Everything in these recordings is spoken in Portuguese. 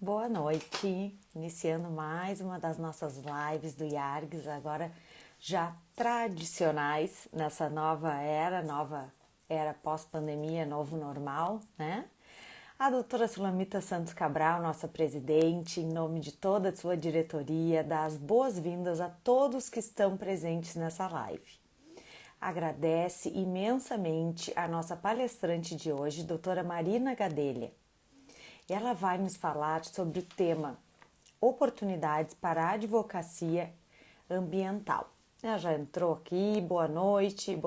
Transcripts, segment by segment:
Boa noite, iniciando mais uma das nossas lives do IARGS, agora já tradicionais nessa nova era pós-pandemia, novo normal, né? A doutora Sulamita Santos Cabral, nossa presidente, em nome de toda a sua diretoria, dá as boas-vindas a todos que estão presentes nessa live. Agradece imensamente a nossa palestrante de hoje, doutora Marina Gadelha. Ela vai nos falar sobre o tema Oportunidades para a Advocacia Ambiental. Ela já entrou aqui, boa noite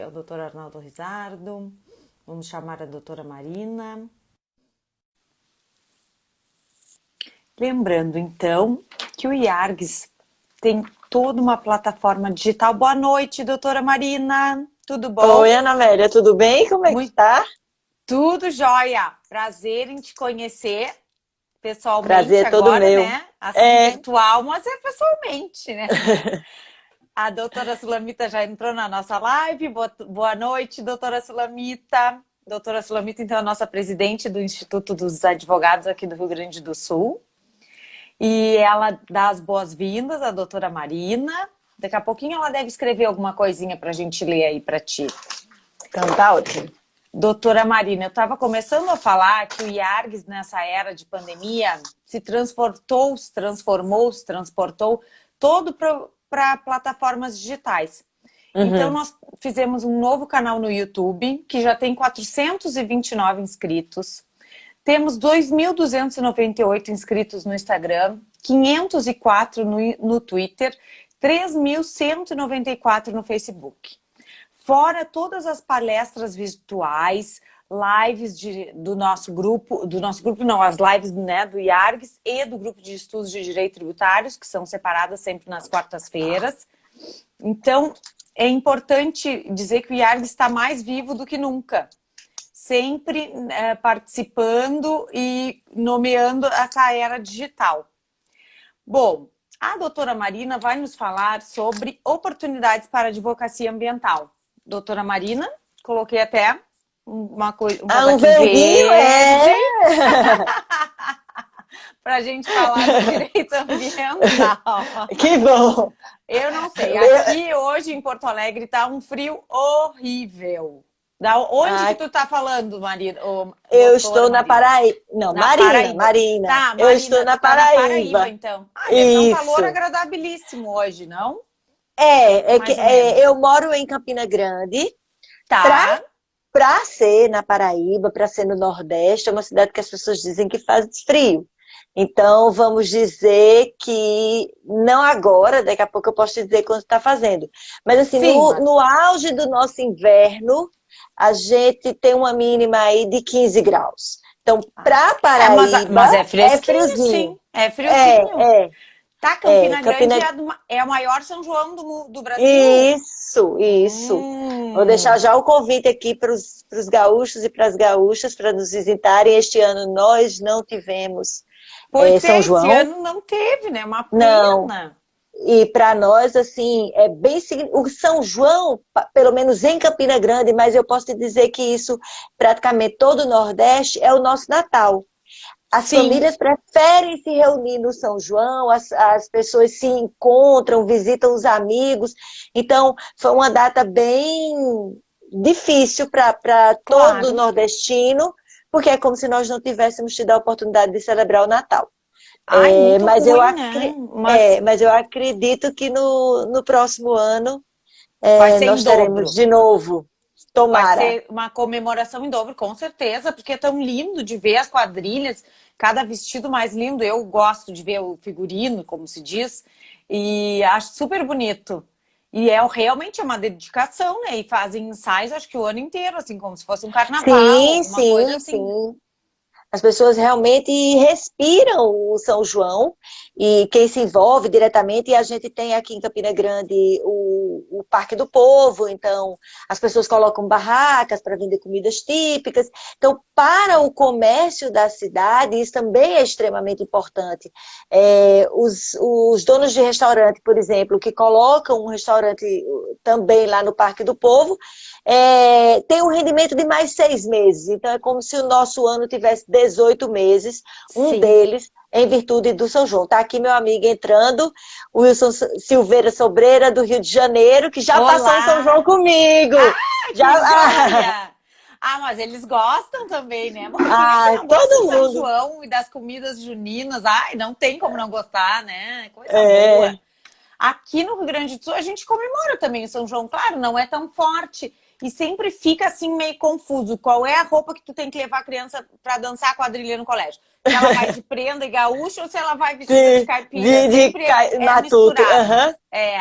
ao doutor Arnaldo Rizardo. Vamos chamar a doutora Marina. Lembrando, então, que o IARGS tem toda uma plataforma digital. Boa noite, doutora Marina. Tudo bom? Oi, Ana Amélia, tudo bem? Como é que tá? Tudo jóia. Prazer em te conhecer pessoalmente Prazer é todo agora, meu. né? Assim, virtual, mas é pessoalmente, né? A doutora Sulamita já entrou na nossa live. Boa noite, doutora Sulamita. Doutora Sulamita, então, é a nossa presidente do Instituto dos Advogados aqui do Rio Grande do Sul. E ela dá as boas-vindas à doutora Marina. Daqui a pouquinho ela deve escrever alguma coisinha para a gente ler aí para ti. Então tá ótimo. Doutora Marina, eu estava começando a falar que o IARGS, nessa era de pandemia, se transportou todo para plataformas digitais. Então, nós fizemos um novo canal no YouTube, que já tem 429 inscritos. Temos 2.298 inscritos no Instagram, 504 no Twitter, 3.194 no Facebook. Fora todas as palestras virtuais, lives do nosso grupo não, as lives, né, do IARGS e do grupo de estudos de direito tributários, que são separadas sempre nas quartas-feiras. Então, é importante dizer que o IARGS está mais vivo do que nunca, sempre participando e nomeando essa era digital. Bom, a doutora Marina vai nos falar sobre oportunidades para a advocacia ambiental. Doutora Marina, coloquei até uma coisa aqui verde para a gente falar do direito ambiental. Que bom! Eu não sei, aqui hoje em Porto Alegre está um frio horrível. Da onde que tu tá falando, Marina? Eu estou na Paraíba. Não, Marina. Tá, Marina, eu estou na Paraíba. Então. Deve estar um calor Isso. agradabilíssimo hoje, não? Eu moro em Campina Grande. Tá. Para ser na Paraíba, para ser no Nordeste, é uma cidade que as pessoas dizem que faz frio. Então, vamos dizer que não agora, daqui a pouco eu posso te dizer quando está fazendo. Mas assim, no auge do nosso inverno, a gente tem uma mínima aí de 15 graus. Então, para Paraíba, mas é fresquinho, friozinho. Sim. É friozinho. Tá, Campina Grande é o maior São João do Brasil. Isso. Vou deixar já o convite aqui para os gaúchos e para as gaúchas para nos visitarem. Este ano nós não tivemos São João. Esse ano não teve, né? Uma pena. Não. E para nós, assim, é bem o São João, pelo menos em Campina Grande, mas eu posso te dizer que isso, praticamente todo o Nordeste, é o nosso Natal. As famílias preferem se reunir no São João, as pessoas se encontram, visitam os amigos. Então, foi uma data bem difícil para todo nordestino, porque é como se nós não tivéssemos tido a oportunidade de celebrar o Natal. Mas eu acredito que no próximo ano nós teremos de novo. Tomara. Vai ser uma comemoração em dobro, com certeza, porque é tão lindo de ver as quadrilhas, cada vestido mais lindo. Eu gosto de ver o figurino, como se diz, e acho super bonito. E realmente uma dedicação, né? E fazem ensaios, acho que o ano inteiro, assim, como se fosse um carnaval. Sim. As pessoas realmente respiram o São João e quem se envolve diretamente, e a gente tem aqui em Campina Grande o Parque do Povo, então as pessoas colocam barracas para vender comidas típicas. Então, para o comércio da cidade, isso também é extremamente importante. Os donos de restaurante, por exemplo, que colocam um restaurante também lá no Parque do Povo, tem um rendimento de mais 6 meses. Então, é como se o nosso ano tivesse 18 meses, um Sim. deles em virtude do São João. Está aqui meu amigo entrando, Wilson Silveira Sobreira, do Rio de Janeiro, que já passou o São Olá! João comigo. Ah, Já, que joia! Ah, mas eles gostam também, né? Bom, quem é que não gosta todo de São mundo. João e das comidas juninas? Ai, não tem como não gostar, né? Coisa boa. É, Aqui no Rio Grande do Sul, a gente comemora também o São João, claro, não é tão forte. E sempre fica assim meio confuso. Qual é a roupa que tu tem que levar a criança para dançar a quadrilha no colégio? Se ela vai de prenda e gaúcha ou se ela vai vestida de caipira? Sempre é matuto. misturado. Aham, É.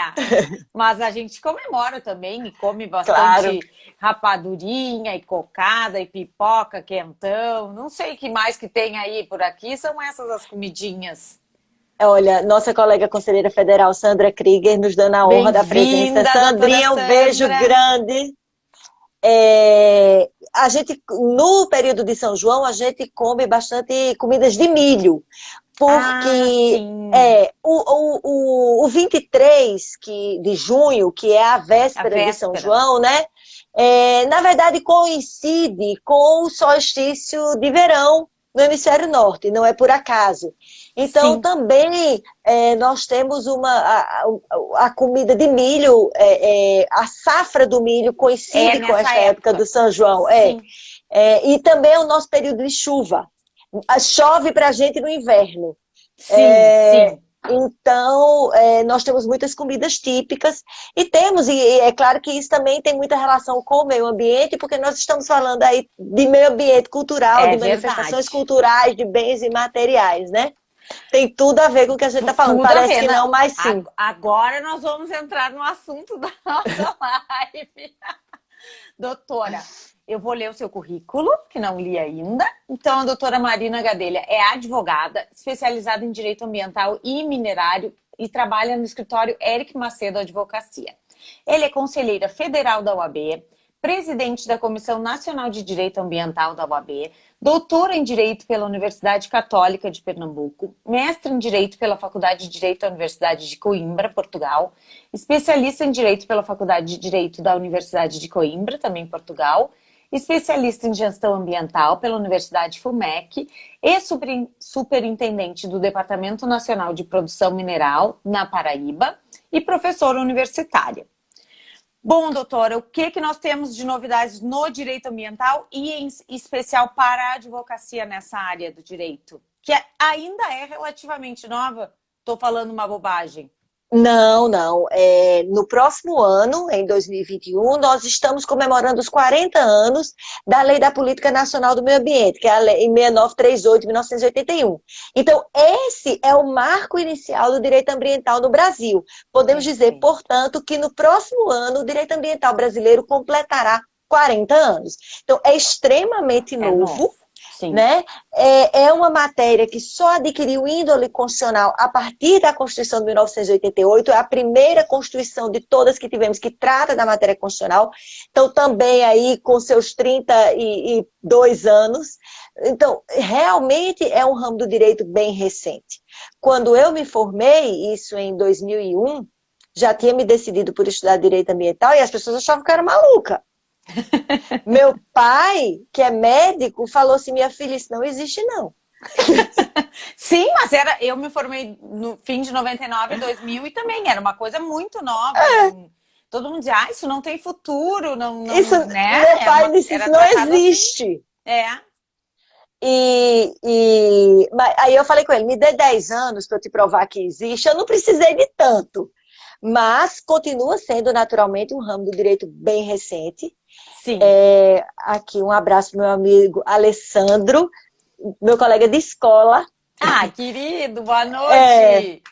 Mas a gente comemora também e come claro. bastante rapadurinha e cocada e pipoca, quentão. Não sei o que mais que tem aí por aqui, são essas as comidinhas. Olha, nossa colega conselheira federal, Sandra Krieger, nos dando a honra da presença. Bem-vinda, doutora Sandrinha, um beijo Sandra. grande. A gente, no período de São João, a gente come bastante comidas de milho, Ah, porque sim. o 23 de junho, que é a A véspera de São véspera. João, né? Na verdade, coincide com o solstício de verão no hemisfério norte, não é por acaso. Então, Sim. também nós temos a comida de milho, a safra do milho É coincide com nessa esta época do época. São João. Sim. E também é o nosso período de chuva. Chove para a gente no inverno. Sim, sim. Então, nós temos muitas comidas típicas e é claro que isso também tem muita relação com o meio ambiente, porque nós estamos falando aí de meio ambiente cultural, É de manifestações verdade. culturais, de bens imateriais, né? Tem tudo a ver com o que a gente está falando. Tudo a Parece ver. que não, mas sim. Agora nós vamos entrar no assunto da nossa live. Doutora, eu vou ler o seu currículo, que não li ainda. Então, a doutora Marina Gadelha é advogada, especializada em direito ambiental e minerário e trabalha no escritório Eric Macedo Advocacia. Ele é conselheira federal da UAB, presidente da Comissão Nacional de Direito Ambiental da UAB, doutora em Direito pela Universidade Católica de Pernambuco, mestre em Direito pela Faculdade de Direito da Universidade de Coimbra, Portugal, especialista em Direito pela Faculdade de Direito da Universidade de Coimbra, também Portugal, especialista em Gestão Ambiental pela Universidade FUMEC e superintendente do Departamento Nacional de Produção Mineral, na Paraíba, e professora universitária. Bom, doutora, o que nós temos de novidades no direito ambiental e em especial para a advocacia nessa área do direito? Que ainda é relativamente nova? Estou falando uma bobagem. Não, não. No próximo ano, em 2021, nós estamos comemorando os 40 anos da Lei da Política Nacional do Meio Ambiente, que é a Lei 6938 de 1981. Então, esse é o marco inicial do direito ambiental no Brasil. Podemos dizer, Perfeito. portanto, que no próximo ano o direito ambiental brasileiro completará 40 anos. Então, é extremamente É novo. novo. Sim. Né? É uma matéria que só adquiriu índole constitucional a partir da Constituição de 1988, é a primeira Constituição de todas que tivemos que trata da matéria constitucional, então também aí com seus 32 anos, então realmente é um ramo do direito bem recente. Quando eu me formei, isso em 2001, já tinha me decidido por estudar direito ambiental e as pessoas achavam que eu era maluca. Meu pai, que é médico, falou assim, minha filha, isso não existe, não. Sim, mas eu me formei no fim de 99, 2000 e também era uma coisa muito nova. Todo mundo dizia, isso não tem futuro, não, Isso, né? meu pai disse, Era isso não tratado assim. existe. É. Mas aí eu falei com ele, me dê 10 anos para eu te provar que existe. Eu não precisei de tanto, mas continua sendo naturalmente um ramo do direito bem recente. Sim. Aqui um abraço para meu amigo Alessandro, meu colega de escola. Ah, querido, boa noite.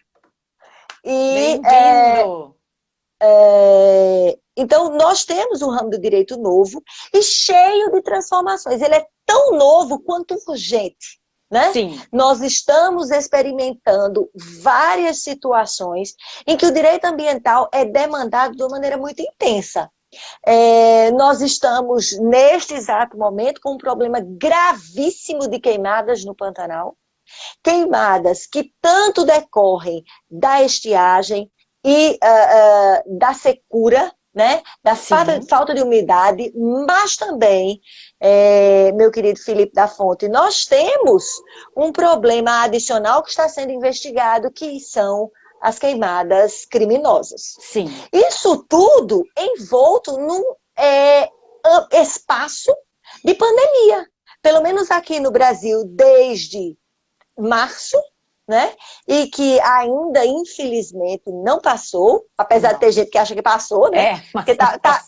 E Bem-vindo. então, nós temos um ramo do direito novo e cheio de transformações. Ele é tão novo quanto urgente, né? Sim. Nós estamos experimentando várias situações em que o direito ambiental é demandado de uma maneira muito intensa. Nós estamos, neste exato momento, com um problema gravíssimo de queimadas no Pantanal. Queimadas que tanto decorrem da estiagem e da secura, né? Da Sim. falta de umidade, mas também, meu querido Felipe da Fonte, nós temos um problema adicional que está sendo investigado, que são as queimadas criminosas. Sim. Isso tudo envolto num espaço de pandemia. Pelo menos aqui no Brasil, desde março, né? E que ainda, infelizmente, não passou, apesar de Não. ter gente que acha que passou, né? Mas Porque não posso.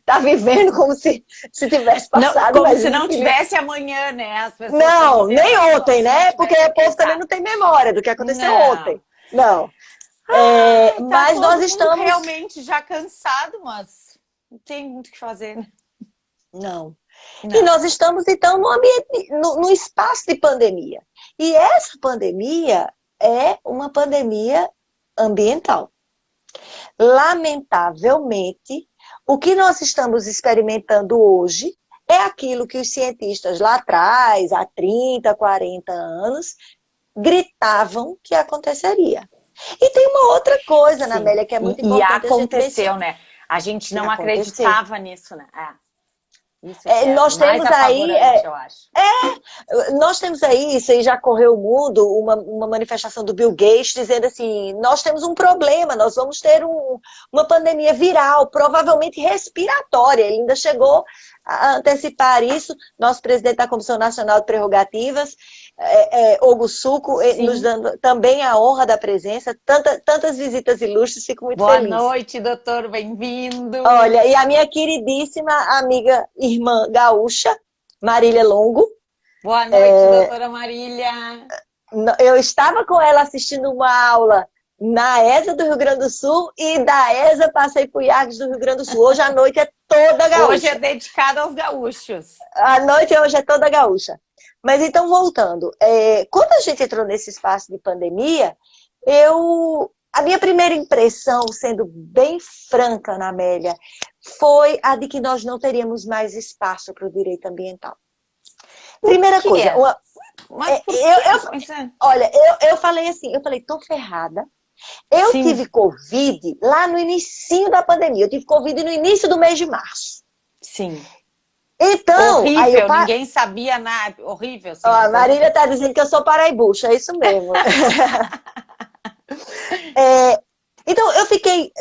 tá vivendo como se tivesse Não, passado, como mas se não infelizmente. tivesse amanhã, né? As pessoas estão Não, vivendo nem assim, como ontem, se não né? Porque tivesse o povo também não exato. tem memória do que aconteceu Não. ontem. Não. Ai, tá Mas nós todo mundo estamos. realmente já cansado, mas não tem muito o que fazer, né? Não. E Não. nós estamos, então, no ambiente, no espaço de pandemia. E essa pandemia é uma pandemia ambiental. Lamentavelmente, o que nós estamos experimentando hoje é aquilo que os cientistas lá atrás, há 30, 40 anos, gritavam que aconteceria. E tem uma outra coisa, Sim. Namélia, que é muito E importante a gente aconteceu, mencionar. né? A gente E não aconteceu. acreditava nisso, né? Isso que é Nós mais temos aí apavorante, eu acho. Nós temos aí, isso aí já correu o mundo, uma manifestação do Bill Gates dizendo assim, nós temos um problema, nós vamos ter uma pandemia viral, provavelmente respiratória. Ele ainda chegou a antecipar isso. Nosso presidente da Comissão Nacional de Prerrogativas, Hugo Suco, nos Sim. dando também a honra da presença, tantas visitas ilustres, fico muito Boa feliz. noite, doutor, bem-vindo. Olha, e a minha queridíssima amiga, irmã gaúcha, Marília Longo, Boa noite, doutora Marília. eu estava com ela assistindo uma aula na ESA do Rio Grande do Sul e da ESA passei para o IAGS do Rio Grande do Sul. Hoje a noite é toda Hoje é gaúcha. dedicada aos gaúchos. A noite hoje é toda gaúcha. Mas então, voltando. Quando a gente entrou nesse espaço de pandemia, a minha primeira impressão, sendo bem franca, na Amélia, foi a de que nós não teríamos mais espaço para o direito ambiental. Por Primeira quê? coisa, Mas por quê? Pois é. olha, eu falei assim, tô ferrada. Eu Sim, tive Covid lá no início da pandemia. Eu tive Covid no início do mês de março. sim. Então, Horrível, ninguém sabia nada. Horrível, ó, sim, uma a coisa Marília horrível. tá dizendo que eu sou paraibucha, é isso mesmo. É, então, eu fiquei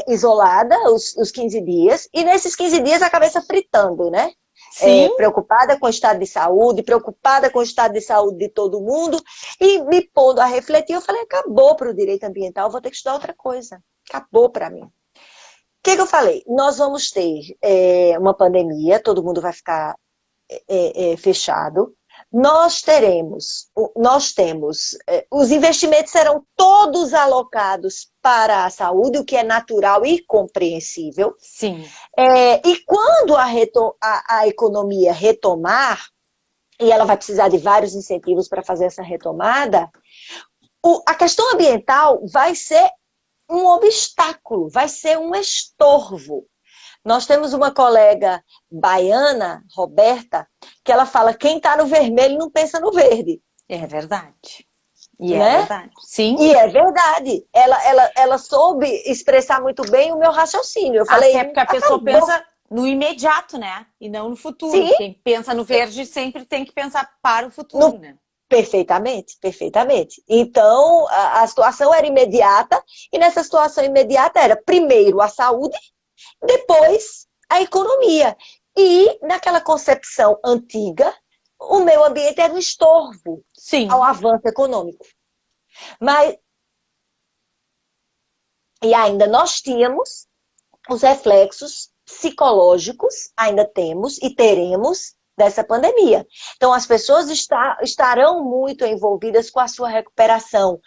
isolada os 15 dias, e nesses 15 dias a cabeça fritando, né? Sim, Preocupada com o estado de saúde, preocupada com o estado de saúde de todo mundo, e me pondo a refletir, eu falei, acabou para o direito ambiental, vou ter que estudar outra coisa. Acabou para mim. O que eu falei? Nós vamos ter uma pandemia, todo mundo vai ficar fechado. Nós temos, os investimentos serão todos alocados para a saúde, o que é natural e compreensível. sim, E quando a economia retomar, e ela vai precisar de vários incentivos para fazer essa retomada, a questão ambiental vai ser um obstáculo, vai ser um estorvo. Nós temos uma colega baiana, Roberta, que ela fala, quem está no vermelho não pensa no verde. é verdade. E é Né? verdade. Sim. E é verdade. Ela soube expressar muito bem o meu raciocínio. Eu falei, Até porque a pessoa acabou. pensa no imediato, né? E não no futuro. Sim, Quem pensa no verde sempre tem que pensar para o futuro, no, né? perfeitamente, perfeitamente. Então, a situação era imediata, e nessa situação imediata era primeiro a saúde, depois a economia. E naquela concepção antiga, o meio ambiente era um estorvo ao Sim. avanço econômico. Mas, e ainda nós tínhamos os reflexos psicológicos, ainda temos e teremos, dessa pandemia. Então, as pessoas estarão muito envolvidas com a sua recuperação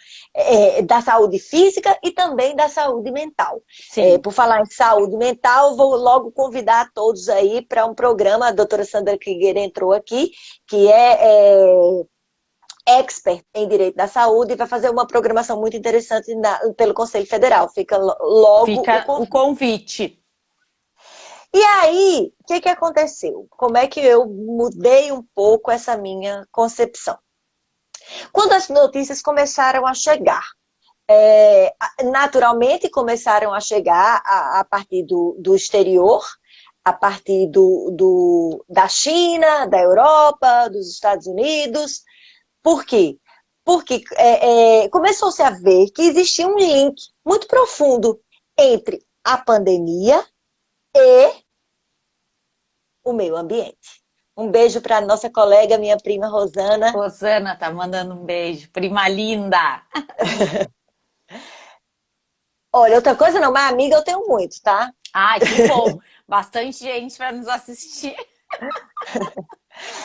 da saúde física e também da saúde mental. Sim. Por falar em saúde mental, vou logo convidar todos aí para um programa, a doutora Sandra Krieger entrou aqui, que é expert em direito da saúde, e vai fazer uma programação muito interessante pelo Conselho Federal. Fica logo o Fica o convite. convite. E aí, o que aconteceu? Como é que eu mudei um pouco essa minha concepção? Quando as notícias começaram a chegar naturalmente começaram a chegar a partir do exterior, a partir da China, da Europa, dos Estados Unidos. Por quê? Porque começou-se a ver que existia um link muito profundo entre a pandemia e o meio ambiente. Um beijo para a nossa colega, minha prima Rosana. Rosana tá mandando um beijo. Prima linda! Olha, outra coisa não, mas amiga eu tenho muito, tá? Ai, que bom! Bastante gente para nos assistir.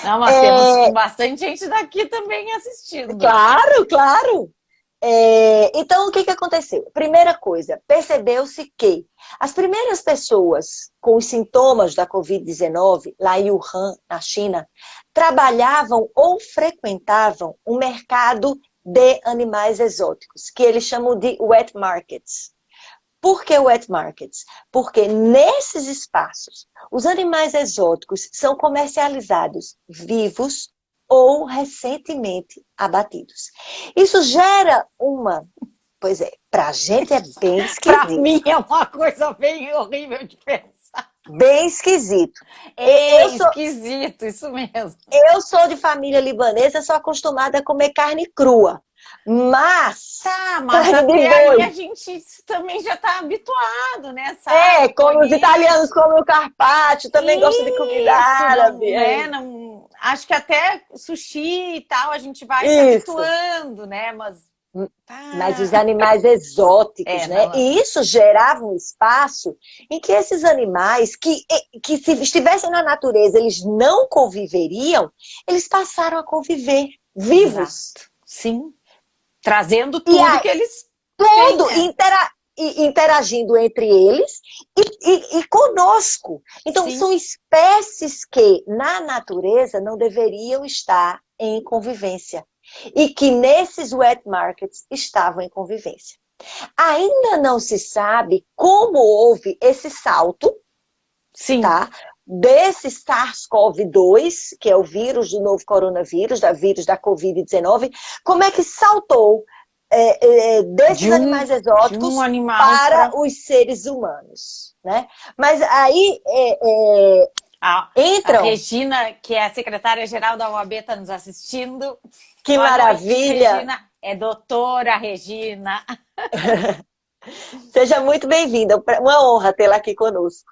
Não, mas temos bastante gente daqui também assistindo. Claro, claro. Então, o que aconteceu? Primeira coisa, percebeu-se que as primeiras pessoas com os sintomas da Covid-19, lá em Wuhan, na China, trabalhavam ou frequentavam um mercado de animais exóticos, que eles chamam de wet markets. Por que wet markets? Porque nesses espaços, os animais exóticos são comercializados vivos ou recentemente abatidos. Isso gera Pois é, pra gente é bem esquisito. Pra mim é uma coisa bem horrível de pensar. Bem esquisito. Esquisito, isso mesmo. Eu sou de família libanesa, sou acostumada a comer carne crua. Mas até aí a gente também já está habituado, né? Sabe? Como os italianos comem o carpaccio, também gostam de comida árabe. Acho que até sushi e tal a gente vai se habituando, né? Mas os animais exóticos, né? E isso gerava um espaço em que esses animais, que se estivessem na natureza, eles não conviveriam, eles passaram a conviver vivos. Exato. Sim. Trazendo tudo que eles têm, interagindo entre eles e conosco. Então, Sim. São espécies que, na natureza, não deveriam estar em convivência. E que nesses wet markets estavam em convivência. Ainda não se sabe como houve esse salto, tá? Desse SARS-CoV-2, que é o vírus do novo coronavírus, vírus da Covid-19, como é que saltou desses animais exóticos para os seres humanos, né? Mas aí A Regina, que é a secretária-geral da OAB, está nos assistindo. Que maravilha! Regina, é doutora Regina. Seja muito bem-vinda, uma honra tê-la aqui conosco.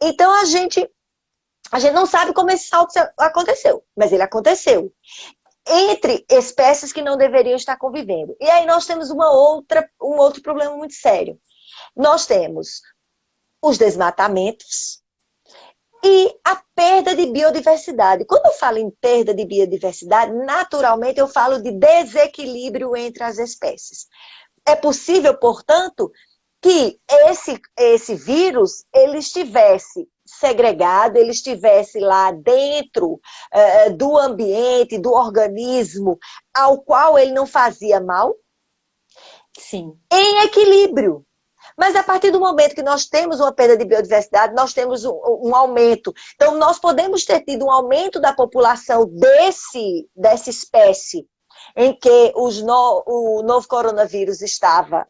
Então a gente não sabe como esse salto aconteceu, mas ele aconteceu. Entre espécies que não deveriam estar convivendo. E aí nós temos um outro problema muito sério. Nós temos os desmatamentos e a perda de biodiversidade. Quando eu falo em perda de biodiversidade, naturalmente eu falo de desequilíbrio entre as espécies. É possível, portanto, que esse vírus ele estivesse segregado, ele estivesse lá dentro do ambiente, do organismo, ao qual ele não fazia mal, Sim, em equilíbrio. Mas a partir do momento que nós temos uma perda de biodiversidade, nós temos um aumento. Então, nós podemos ter tido um aumento da população dessa espécie em que o novo coronavírus estava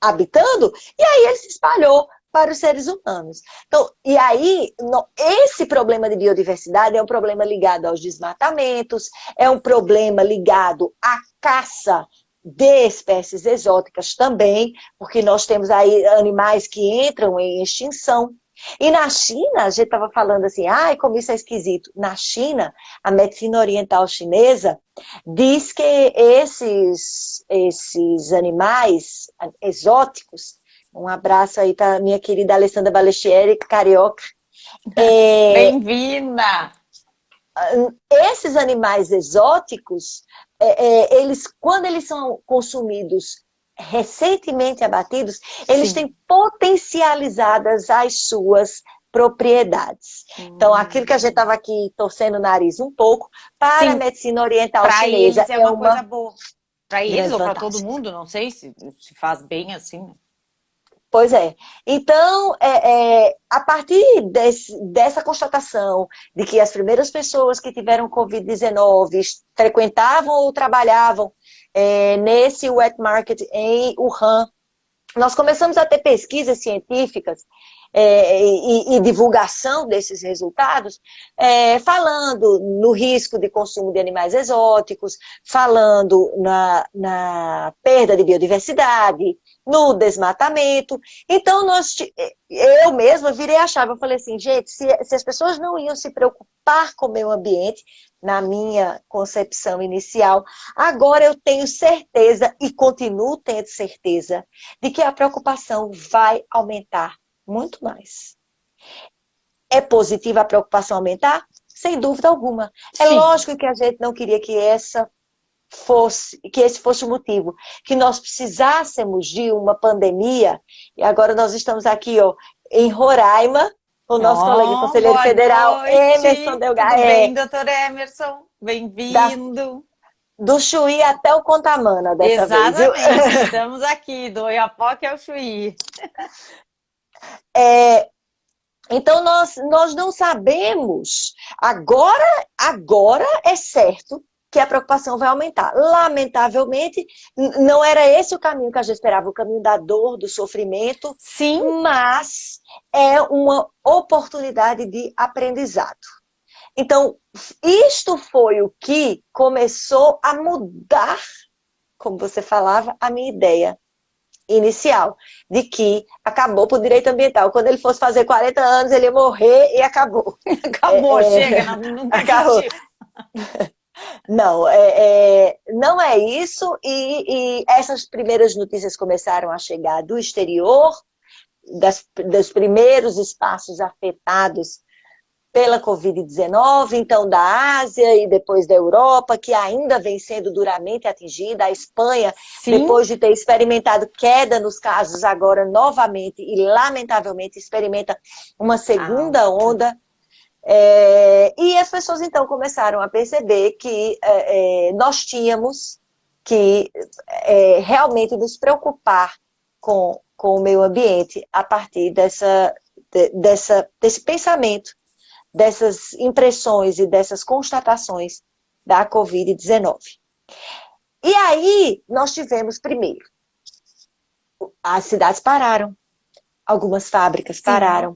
habitando, e aí ele se espalhou para os seres humanos. Então, e aí, esse problema de biodiversidade é um problema ligado aos desmatamentos, é um problema ligado à caça de espécies exóticas também, porque nós temos aí animais que entram em extinção. E na China, a gente estava falando assim, como isso é esquisito. Na China, a medicina oriental chinesa diz que esses animais exóticos, um abraço aí para minha querida Alessandra Balestieri, carioca. Bem-vinda! Esses animais exóticos, quando eles são consumidos recentemente abatidos, eles têm potencializadas as suas propriedades. Então, aquilo que a gente estava aqui torcendo o nariz um pouco, para a medicina oriental chinesa é uma coisa boa. Para eles ou para todo mundo, não sei se faz bem assim. Pois é. Então, a partir dessa constatação de que as primeiras pessoas que tiveram Covid-19 frequentavam ou trabalhavam nesse wet market em Wuhan, nós começamos a ter pesquisas científicas e divulgação desses resultados, falando no risco de consumo de animais exóticos, falando na perda de biodiversidade, no desmatamento. Então, eu mesma virei a chave, eu falei assim, gente, se as pessoas não iam se preocupar com o meio ambiente, na minha concepção inicial, agora eu tenho certeza e continuo tendo certeza de que a preocupação vai aumentar muito mais. É positiva a preocupação aumentar? Sem dúvida alguma. É Sim. lógico que a gente não queria que esse fosse o motivo, que nós precisássemos de uma pandemia, e agora nós estamos aqui, ó, em Roraima, com o nosso colega conselheiro Boa federal, Emerson noite! Tudo Delgado, bem, doutor Emerson? da, Bem-vindo! do Chuí até o Contamana dessa vez, viu? Exatamente, estamos aqui, do Oiapoque ao Chuí. Então, nós não sabemos. Agora é certo que a preocupação vai aumentar. Lamentavelmente, não era esse o caminho que a gente esperava, o caminho da dor, do sofrimento, Sim, mas é uma oportunidade de aprendizado. Então, isto foi o que começou a mudar, como você falava, a minha ideia inicial, de que acabou por direito ambiental. Quando ele fosse fazer 40 anos, ele ia morrer e acabou. acabou, chega, nunca Acabou. existiu. Não, não é isso, e essas primeiras notícias começaram a chegar do exterior, dos primeiros espaços afetados pela Covid-19, então da Ásia e depois da Europa, que ainda vem sendo duramente atingida. A Espanha, Sim. Depois de ter experimentado queda nos casos, agora novamente e lamentavelmente experimenta uma segunda onda. E as pessoas então começaram a perceber que nós tínhamos que realmente nos preocupar com o meio ambiente a partir desse pensamento, dessas impressões e dessas constatações da Covid-19. E aí nós tivemos primeiro, as cidades pararam, algumas fábricas pararam,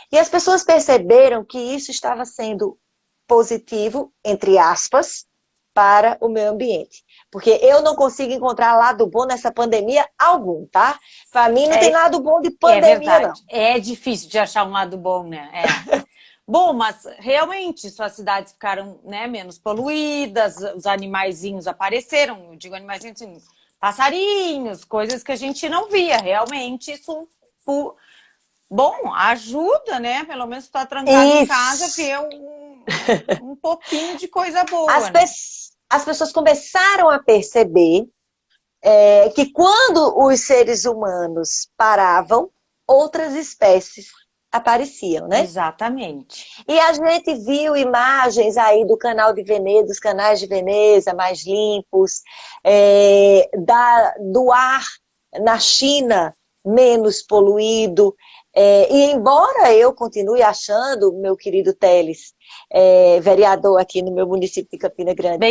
e as pessoas perceberam que isso estava sendo positivo, entre aspas, para o meio ambiente. Porque eu não consigo encontrar lado bom nessa pandemia algum, tá? Para mim não tem lado bom de pandemia, não. É difícil de achar um lado bom, né? Bom, mas realmente suas cidades ficaram, né, menos poluídas, os animaizinhos apareceram, eu digo animaizinhos assim, passarinhos, coisas que a gente não via. Realmente isso, bom, ajuda, né? Pelo menos estar trancado em casa, ver um pouquinho de coisa boa, né? As pessoas começaram a perceber que quando os seres humanos paravam, outras espécies apareciam, né? Exatamente. E a gente viu imagens aí do canal de Veneza, dos canais de Veneza mais limpos, do ar na China menos poluído. E embora eu continue achando, meu querido Teles, vereador aqui no meu município de Campina Grande,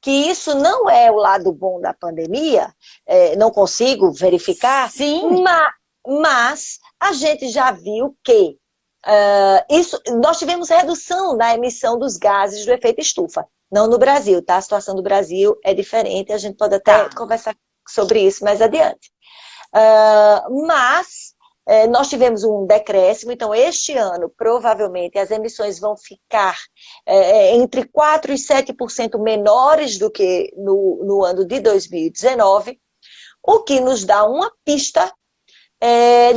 que isso não é o lado bom da pandemia, não consigo verificar, sim, mas a gente já viu que nós tivemos redução na emissão dos gases do efeito estufa. Não no Brasil, tá? A situação do Brasil é diferente, a gente pode até conversar sobre isso mais adiante. Mas nós tivemos um decréscimo, então este ano provavelmente as emissões vão ficar entre 4% e 7% menores do que no ano de 2019, o que nos dá uma pista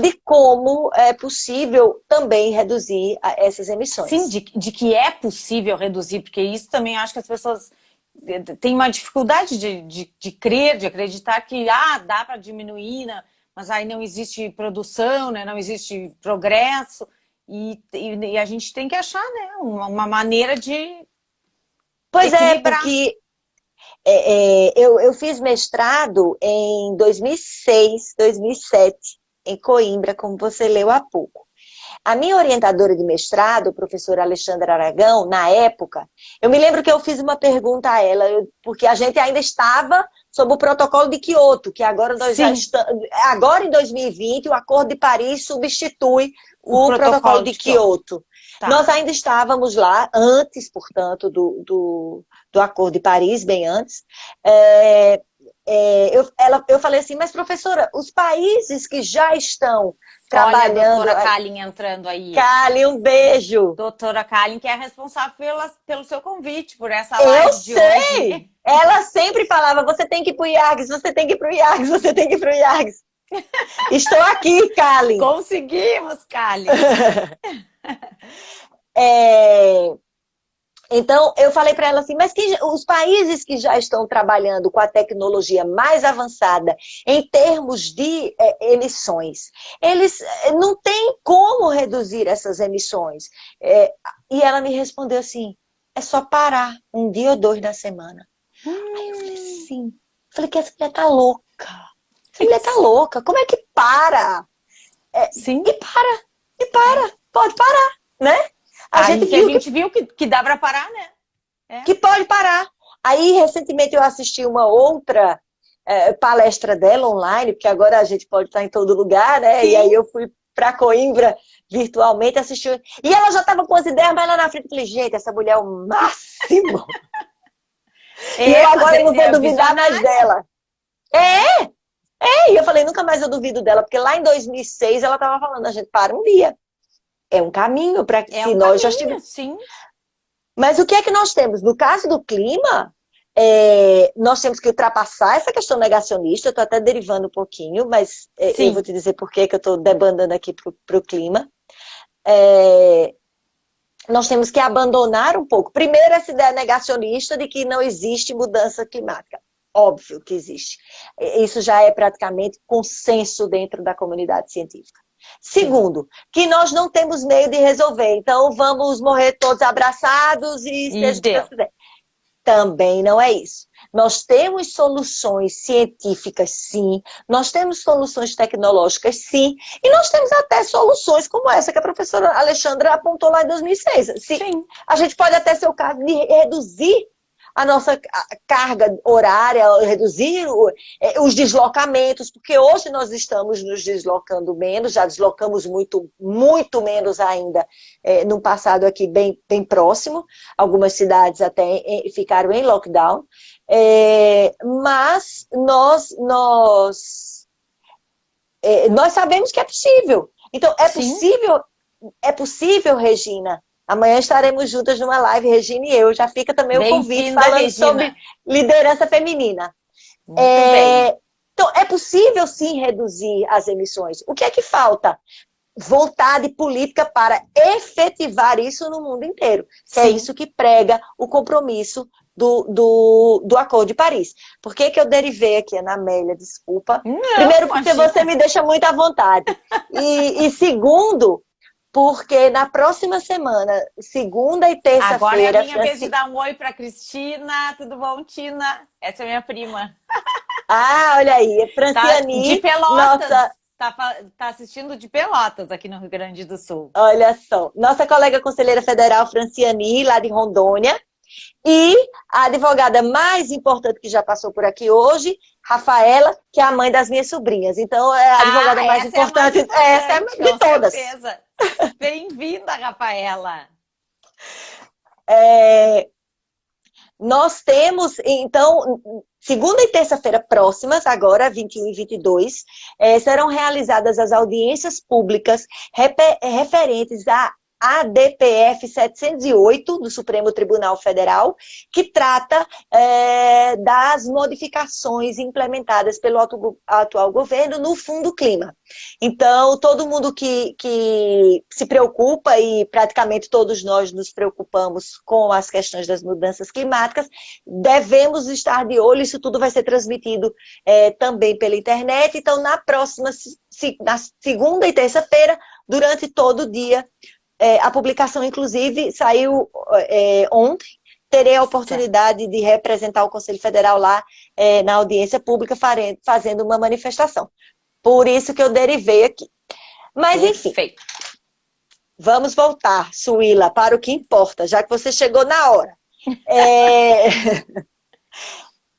de como é possível também reduzir essas emissões. Sim, de que é possível reduzir, porque isso também acho que as pessoas têm uma dificuldade de crer, de acreditar que dá para diminuir, né? Mas aí não existe produção, né? Não existe progresso, e a gente tem que achar, né, uma maneira de Pois equilibrar. Porque Eu fiz mestrado em 2006, 2007, em Coimbra, como você leu há pouco. A minha orientadora de mestrado, a professora Alexandra Aragão, na época, eu me lembro que eu fiz uma pergunta a ela, porque a gente ainda estava sob o protocolo de Quioto, que agora nós já Sim, estamos, agora em 2020, o Acordo de Paris substitui o o protocolo protocolo de de Kyoto. Quioto. Tá. Nós ainda estávamos lá, antes, portanto, do Acordo de Paris, bem antes. Eu falei assim, mas professora, os países que já estão Olha a trabalhando. doutora Kalin entrando aí. Kali, um beijo. Doutora Kalin, que é responsável pelo seu convite, por essa Eu live de hoje. sei! Ela sempre falava, você tem que ir pro IAGS, você tem que ir pro IAGS, você tem que ir pro IAGS. Estou aqui, Kali. Conseguimos, Kalin. Então, eu falei para ela assim, mas os países que já estão trabalhando com a tecnologia mais avançada em termos de emissões, eles não têm como reduzir essas emissões. E ela me respondeu assim, é só parar um dia ou dois na semana. Aí eu falei assim, que essa mulher tá louca. Essa mulher tá louca, como é que para? Sim. E para, pode parar, né? A gente viu que dá para parar, né? Que pode parar. Aí, recentemente, eu assisti uma outra palestra dela online, porque agora a gente pode estar em todo lugar, né? Sim. E aí eu fui para Coimbra virtualmente assistir. E ela já estava com as ideias mais lá na frente. Eu falei, gente, essa mulher é o máximo. E eu agora não vou duvidar mais dela. E eu falei, nunca mais eu duvido dela, porque lá em 2006 ela estava falando, a gente para um dia. É um caminho para que nós já estivemos. Sim. Mas o que é que nós temos? No caso do clima, nós temos que ultrapassar essa questão negacionista. Eu estou até derivando um pouquinho, mas eu vou te dizer por que eu estou debandando aqui para o clima. Nós temos que abandonar um pouco. Primeiro, essa ideia negacionista de que não existe mudança climática. Óbvio que existe. Isso já é praticamente consenso dentro da comunidade científica. Segundo, que nós não temos meio de resolver. Então, vamos morrer todos abraçados e seja o que Deus quiser. Também não é isso. Nós temos soluções científicas, sim. Nós temos soluções tecnológicas, sim. E nós temos até soluções como essa que a professora Alexandra apontou lá em 2006. Sim. A gente pode até ser o caso de reduzir a nossa carga horária, reduzir os deslocamentos, porque hoje nós estamos nos deslocando menos, já deslocamos muito, muito menos ainda no passado aqui bem, bem próximo. Algumas cidades até ficaram em lockdown. Mas nós sabemos que é possível. Então, é possível, Regina. Amanhã estaremos juntas numa live, Regina e eu. Já fica também o convite falando Regina. Sobre liderança feminina. Bem. Então, é possível sim reduzir as emissões. O que é que falta? Vontade política para efetivar isso no mundo inteiro. É isso que prega o compromisso do Acordo de Paris. Por que eu derivei aqui, Ana Amélia? Desculpa. Não, primeiro, porque você me deixa muito à vontade. E segundo, porque na próxima semana, segunda e terça-feira... Agora é a minha vez de dar um oi para Cristina. Tudo bom, Tina? Essa é minha prima. Ah, olha aí. Franciane. De Pelotas. Nossa... Tá assistindo de Pelotas, aqui no Rio Grande do Sul. Olha só. Nossa colega conselheira federal, Franciane, lá de Rondônia. E a advogada mais importante que já passou por aqui hoje, Rafaela, que é a mãe das minhas sobrinhas. Então, é a advogada mais importante. Essa é de todas. Certeza. Bem-vinda, Rafaela. Nós temos, então, segunda e terça-feira próximas, agora, 21 e 22, serão realizadas as audiências públicas referentes à ADPF 708 do Supremo Tribunal Federal, que trata das modificações implementadas pelo atual governo no Fundo Clima. Então, todo mundo que se preocupa, e praticamente todos nós nos preocupamos com as questões das mudanças climáticas, devemos estar de olho. Isso tudo vai ser transmitido também pela internet. Então, na segunda e terça-feira, durante todo o dia, a publicação, inclusive, saiu ontem, terei a oportunidade de representar o Conselho Federal lá na audiência pública fazendo uma manifestação. Por isso que eu derivei aqui. Mas, enfim, Perfeito. vamos voltar, Suíla, para o que importa, já que você chegou na hora.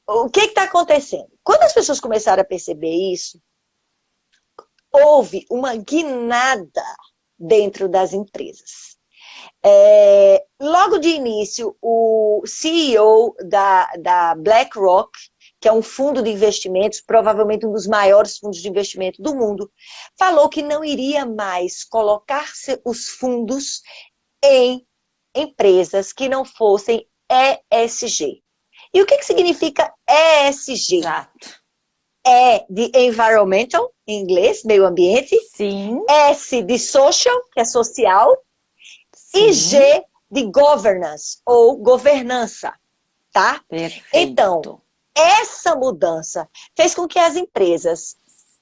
O que está acontecendo? Quando as pessoas começaram a perceber isso, houve uma guinada dentro das empresas. Logo de início, o CEO da BlackRock, que é um fundo de investimentos, provavelmente um dos maiores fundos de investimento do mundo, falou que não iria mais colocar os fundos em empresas que não fossem ESG. E o que significa ESG? Exato. E de environmental, em inglês, meio ambiente. Sim. S de social, que é social. Sim. E G de governance, ou governança, tá? Perfeito. Então, essa mudança fez com que as empresas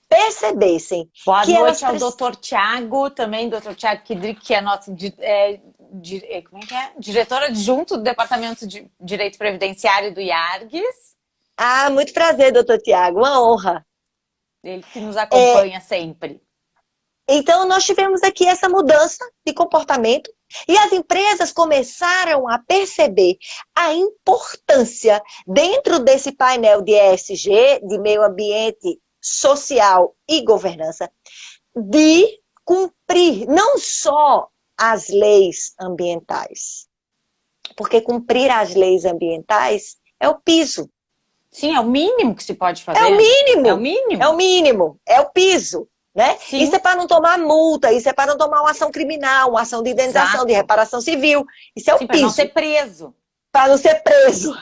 percebessem Boa que noite elas... ao Dr. Tiago, também Dr. Tiago Kidrick, que é nosso como é que é? Diretor adjunto do Departamento de Direito Previdenciário do IARGS. Ah, muito prazer, doutor Tiago, uma honra. Ele que nos acompanha sempre. Então, nós tivemos aqui essa mudança de comportamento e as empresas começaram a perceber a importância, dentro desse painel de ESG, de meio ambiente, social e governança, de cumprir não só as leis ambientais, porque cumprir as leis ambientais é o piso. Sim, é o mínimo que se pode fazer. É o mínimo. É o mínimo. É o mínimo, é o piso. Né? Isso é para não tomar multa, isso é para não tomar uma ação criminal, uma ação de indenização, Exato. De reparação civil. Isso é o piso. Para não ser preso. Para não ser preso.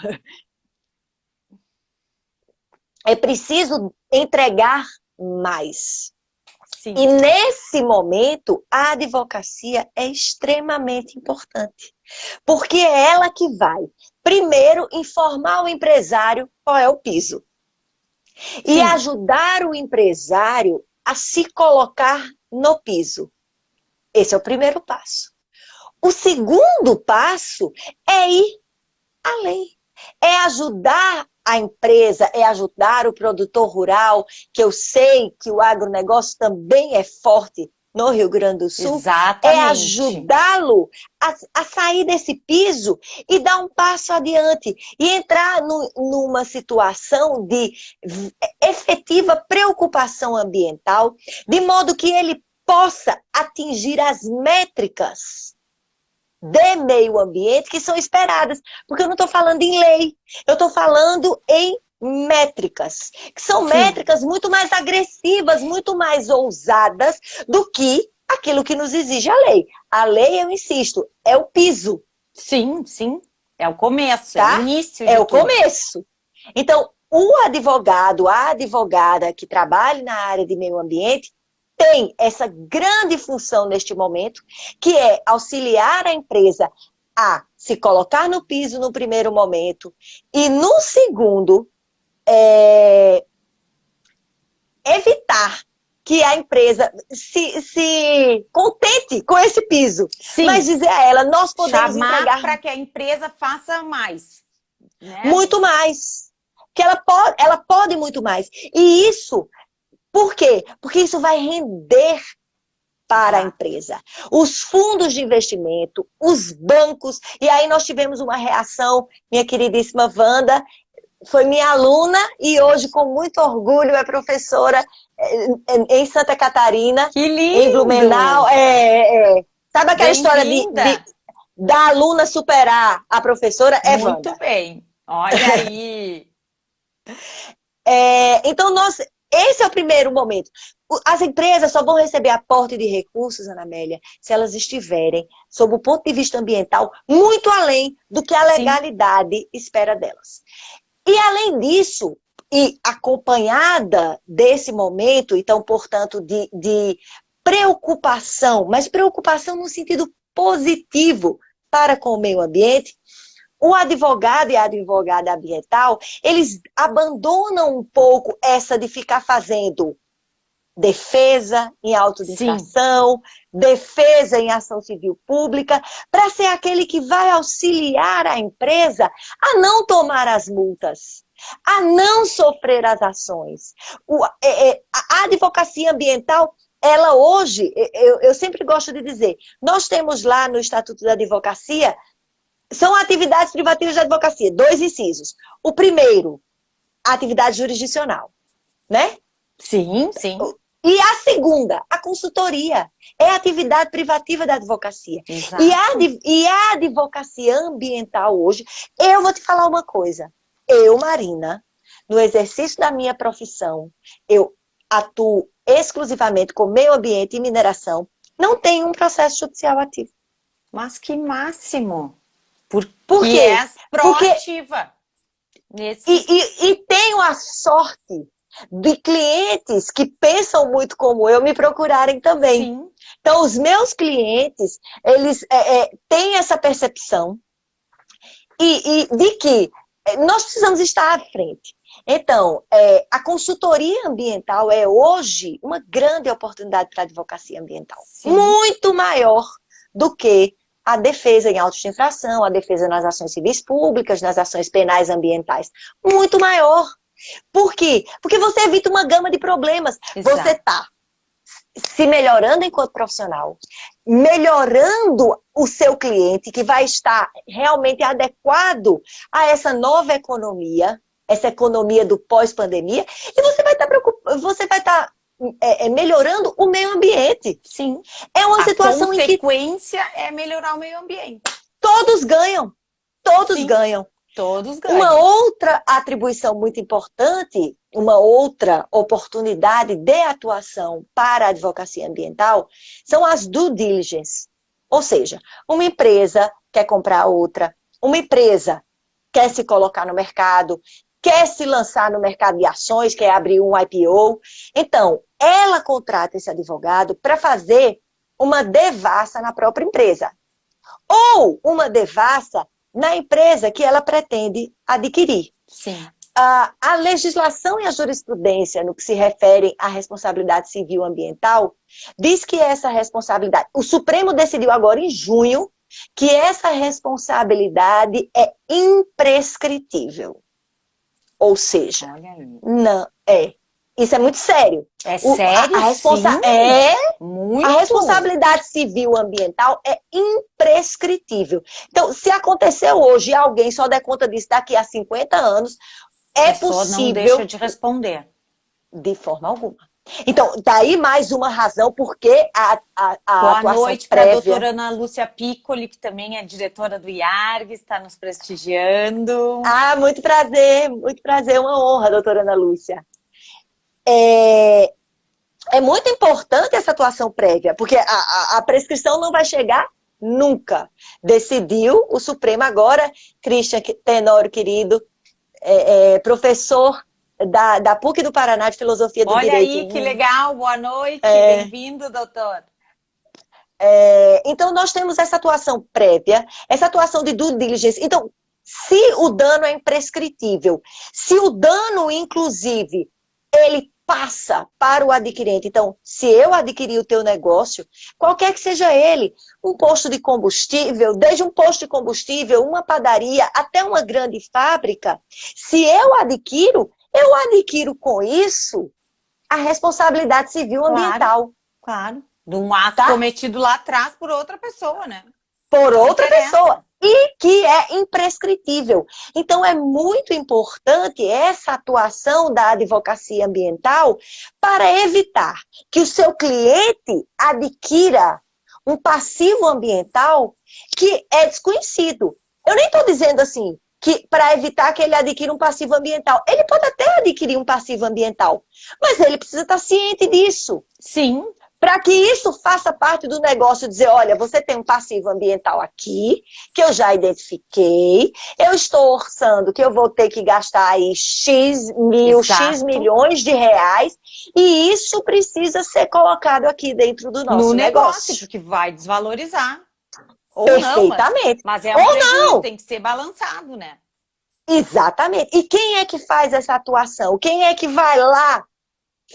É preciso entregar mais. Sim. E nesse momento, a advocacia é extremamente importante. Porque é ela que vai, primeiro, informar o empresário qual é o piso. E Sim. ajudar o empresário a se colocar no piso. Esse é o primeiro passo. O segundo passo é ir além. É ajudar a empresa, é ajudar o produtor rural, que eu sei que o agronegócio também é forte no Rio Grande do Sul. Exatamente. É ajudá-lo a sair desse piso e dar um passo adiante. E entrar numa situação de efetiva preocupação ambiental, de modo que ele possa atingir as métricas de meio ambiente que são esperadas. Porque eu não estou falando em lei, eu estou falando em métricas, que são métricas muito mais agressivas, muito mais ousadas do que aquilo que nos exige a lei. A lei, eu insisto, é o piso. Sim, sim. É o começo, tá? É o início de tudo. Começo. Então, o advogado, a advogada que trabalha na área de meio ambiente, tem essa grande função neste momento, que é auxiliar a empresa a se colocar no piso no primeiro momento e no segundo, evitar que a empresa se contente com esse piso. Sim. Mas dizer a ela, nós podemos entregar... para que a empresa faça mais. Né? Muito mais. Que ela pode muito mais. E isso... Por quê? Porque isso vai render para a empresa. Os fundos de investimento, os bancos, e aí nós tivemos uma reação, minha queridíssima Wanda, foi minha aluna e hoje, com muito orgulho, é professora em Santa Catarina, que lindo! Em Blumenau. Sabe aquela história da aluna superar a professora? É Wanda. Muito bem, olha aí. Então, esse é o primeiro momento. As empresas só vão receber aporte de recursos, Ana Amélia, se elas estiverem, sob o ponto de vista ambiental, muito além do que a legalidade espera delas. E além disso, e acompanhada desse momento, então, portanto, de preocupação, mas preocupação no sentido positivo para com o meio ambiente, o advogado e a advogada ambiental, eles abandonam um pouco essa de ficar fazendo defesa em auto de Sim. infração, defesa em ação civil pública, para ser aquele que vai auxiliar a empresa a não tomar as multas, a não sofrer as ações. A advocacia ambiental, ela hoje, eu sempre gosto de dizer, nós temos lá no Estatuto da Advocacia, são atividades privativas de advocacia, 2 incisos. O primeiro, a atividade jurisdicional, né? Sim, sim. E a segunda, a consultoria, é a atividade privativa da advocacia. Exato. E a advocacia ambiental hoje, eu vou te falar uma coisa. Eu, Marina, no exercício da minha profissão, eu atuo exclusivamente com meio ambiente e mineração, não tenho um processo judicial ativo. Mas que máximo! Por quê? És proativa. E tenho a sorte de clientes que pensam muito como eu me procurarem também. Sim. Então, os meus clientes, eles têm essa percepção e de que nós precisamos estar à frente. Então, a consultoria ambiental é hoje uma grande oportunidade para a advocacia ambiental. Sim. Muito maior do que a defesa em autos de infração, a defesa nas ações civis públicas, nas ações penais ambientais. Muito maior. Por quê? Porque você evita uma gama de problemas. Exato. Você está se melhorando enquanto profissional, melhorando o seu cliente, que vai estar realmente adequado a essa nova economia, essa economia do pós-pandemia, e você vai estar melhorando o meio ambiente. Sim. É uma situação em que... A consequência é melhorar o meio ambiente. Todos ganham. Todos ganham. Todos ganham. Uma outra atribuição muito importante, uma outra oportunidade de atuação para a advocacia ambiental são as due diligence. Ou seja, uma empresa quer comprar outra, uma empresa quer se colocar no mercado, quer se lançar no mercado de ações, quer abrir um IPO. Então, ela contrata esse advogado para fazer uma devassa na própria empresa. Ou uma devassa na empresa que ela pretende adquirir. Sim. A legislação e a jurisprudência, no que se refere à responsabilidade civil ambiental, diz que essa responsabilidade... O Supremo decidiu agora, em junho, que essa responsabilidade é imprescritível. Ou seja, não é. Isso é muito sério. É sério? A responsabilidade civil ambiental é imprescritível. Então, se aconteceu hoje e alguém só der conta disso daqui a 50 anos, é possível... não deixa de responder. De forma alguma. Então, daí mais uma razão porque a Boa atuação noite prévia... para a doutora Ana Lúcia Piccoli, que também é diretora do IARGS, está nos prestigiando. Muito prazer, uma honra, doutora Ana Lúcia. É muito importante essa atuação prévia, porque a prescrição não vai chegar nunca. Decidiu o Supremo agora, Christian Tenório, querido, professor da PUC do Paraná de Filosofia do Direito. Olha aí, que legal, boa noite, bem-vindo, doutor. Então, nós temos essa atuação prévia, essa atuação de due diligence. Então, se o dano é imprescritível, se o dano, inclusive, ele passa para o adquirente. Então, se eu adquirir o teu negócio, qualquer que seja ele, um posto de combustível, desde um posto de combustível, uma padaria, até uma grande fábrica, se eu adquiro com isso a responsabilidade civil ambiental. Claro. De um ato cometido lá atrás por outra pessoa, né? Por outra pessoa. E que é imprescritível. Então, é muito importante essa atuação da advocacia ambiental para evitar que o seu cliente adquira um passivo ambiental que é desconhecido. Eu nem estou dizendo assim, que para evitar que ele adquira um passivo ambiental. Ele pode até adquirir um passivo ambiental, mas ele precisa estar ciente disso. Sim. Para que isso faça parte do negócio, dizer, olha, você tem um passivo ambiental aqui, que eu já identifiquei, eu estou orçando que eu vou ter que gastar aí X milhões de reais, e isso precisa ser colocado aqui dentro do nosso negócio. Porque vai desvalorizar. Ou perfeitamente. Não, mas é um prejuízo, tem que ser balançado, né? Exatamente. E quem é que faz essa atuação? Quem é que vai lá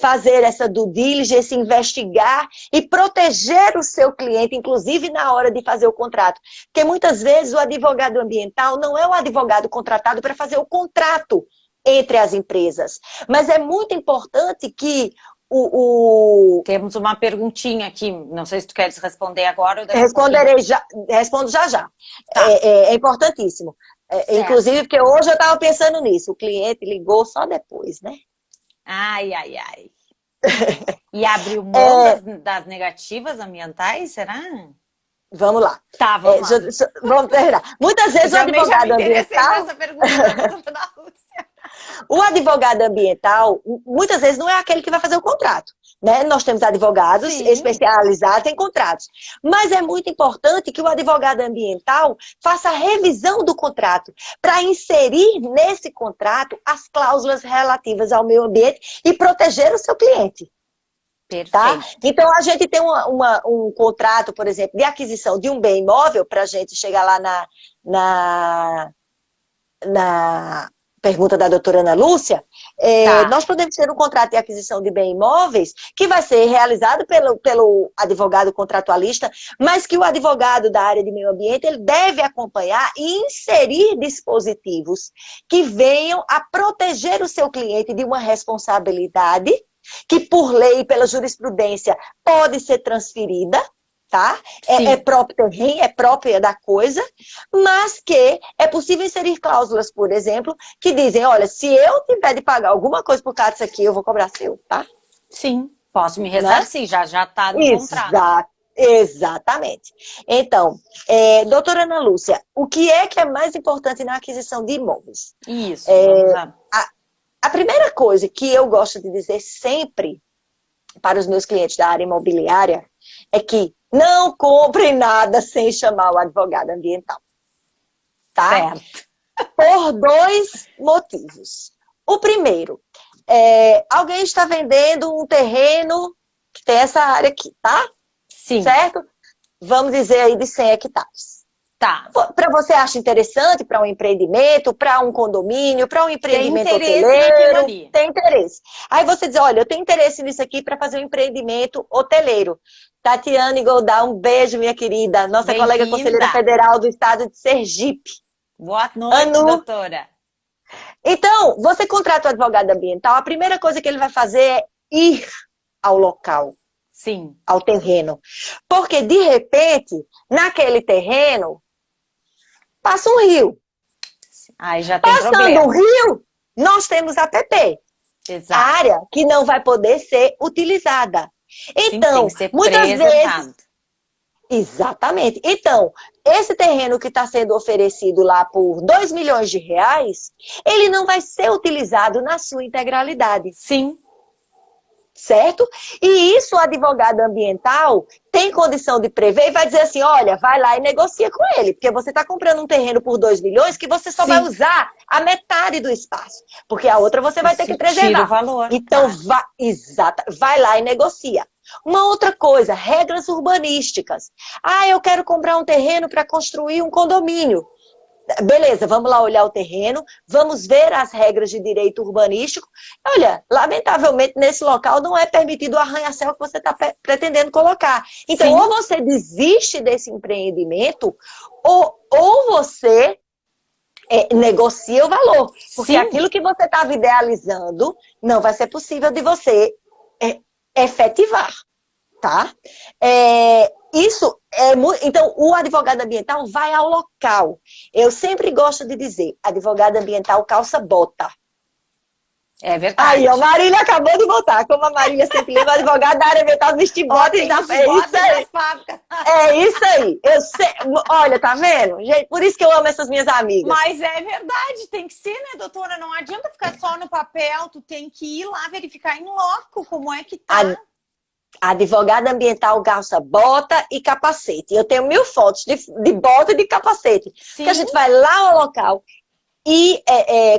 fazer essa due diligence, investigar e proteger o seu cliente, inclusive na hora de fazer o contrato. Porque muitas vezes o advogado ambiental não é o advogado contratado para fazer o contrato entre as empresas. Mas é muito importante que Temos uma perguntinha aqui, não sei se tu queres responder agora ou daqui a Responderei já, respondo já já. Tá. É importantíssimo. Inclusive, porque hoje eu estava pensando nisso. O cliente ligou só depois, né? Ai, ai, ai. E abriu mão das negativas ambientais, será? Vamos lá. Tá, vamos lá. Vamos terminar. Muitas vezes o advogado ambiental... Essa pergunta da doutora Lúcia. O advogado ambiental, muitas vezes, não é aquele que vai fazer o contrato. Né? Nós temos advogados especializados em contratos. Mas é muito importante que o advogado ambiental faça a revisão do contrato para inserir nesse contrato as cláusulas relativas ao meio ambiente e proteger o seu cliente. Perfeito. Tá? Então, a gente tem um contrato, por exemplo, de aquisição de um bem imóvel, para a gente chegar lá na pergunta da doutora Ana Lúcia, nós podemos ter um contrato de aquisição de bens imóveis que vai ser realizado pelo advogado contratualista, mas que o advogado da área de meio ambiente ele deve acompanhar e inserir dispositivos que venham a proteger o seu cliente de uma responsabilidade que, por lei, pela jurisprudência, pode ser transferida, tá? É própria da coisa, mas que é possível inserir cláusulas, por exemplo, que dizem, olha, se eu tiver de pagar alguma coisa por causa disso aqui, eu vou cobrar seu, tá? Sim, posso me ressarcir, né? já tá no contrato. Exatamente. Então, doutora Ana Lúcia, o que é mais importante na aquisição de imóveis? Isso, vamos lá. A primeira coisa que eu gosto de dizer sempre para os meus clientes da área imobiliária é que não compre nada sem chamar o advogado ambiental. Tá? Certo. Por 2 motivos. O primeiro, alguém está vendendo um terreno que tem essa área aqui, tá? Sim. Certo? Vamos dizer aí de 100 hectares. Tá. Para você acha interessante para um empreendimento, para um condomínio, para um empreendimento hoteleiro? Tem interesse. Aí você diz, olha, eu tenho interesse nisso aqui para fazer um empreendimento hoteleiro. Tatiane Goldar, um beijo, minha querida. Nossa colega conselheira federal do estado de Sergipe. Boa noite, doutora. Então, você contrata o advogado ambiental, a primeira coisa que ele vai fazer é ir ao local. Sim. Ao terreno. Porque, de repente, naquele terreno, passa um rio. Aí já tem problema. Passando o rio, nós temos APP. Exato. Área que não vai poder ser utilizada. Então, tem que ser muitas preservado. vezes... Exatamente. Então, esse terreno que está sendo oferecido lá por 2 milhões de reais, ele não vai ser utilizado na sua integralidade. Sim. Certo? E isso o advogado ambiental tem condição de prever e vai dizer assim, olha, vai lá e negocia com ele, porque você está comprando um terreno por 2 milhões que você só vai usar a metade do espaço, porque a outra você vai ter que preservar. Tira o valor. Então, vai lá e negocia. Uma outra coisa, regras urbanísticas. Ah, eu quero comprar um terreno para construir um condomínio. Beleza, vamos lá olhar o terreno, vamos ver as regras de direito urbanístico. Olha, lamentavelmente, nesse local não é permitido o arranha-céu que você está pretendendo colocar. Então, ou você desiste desse empreendimento, ou você negocia o valor. Porque aquilo que você estava idealizando não vai ser possível de você efetivar. Tá? Isso é muito... Então, o advogado ambiental vai ao local. Eu sempre gosto de dizer, advogado ambiental calça bota. É verdade. Aí, a Marília acabou de botar. Como a Marília sempre lembra, o advogado da área ambiental vestir bota e já fez isso aí. É isso aí. Olha, tá vendo? Gente, por isso que eu amo essas minhas amigas. Mas é verdade, tem que ser, né, doutora? Não adianta ficar só no papel, tu tem que ir lá verificar em loco como é que tá. Advogada ambiental calça bota e capacete. Eu tenho 1000 fotos de bota e de capacete. Sim. Que a gente vai lá ao local. E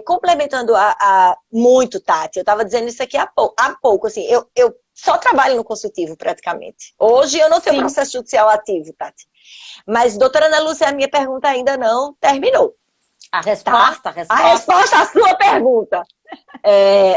complementando muito, Tati, eu estava dizendo isso aqui há pouco assim, eu só trabalho no consultivo praticamente. Hoje eu não tenho processo judicial ativo, Tati. Mas, doutora Ana Lúcia, a minha pergunta ainda não terminou. A resposta à sua pergunta.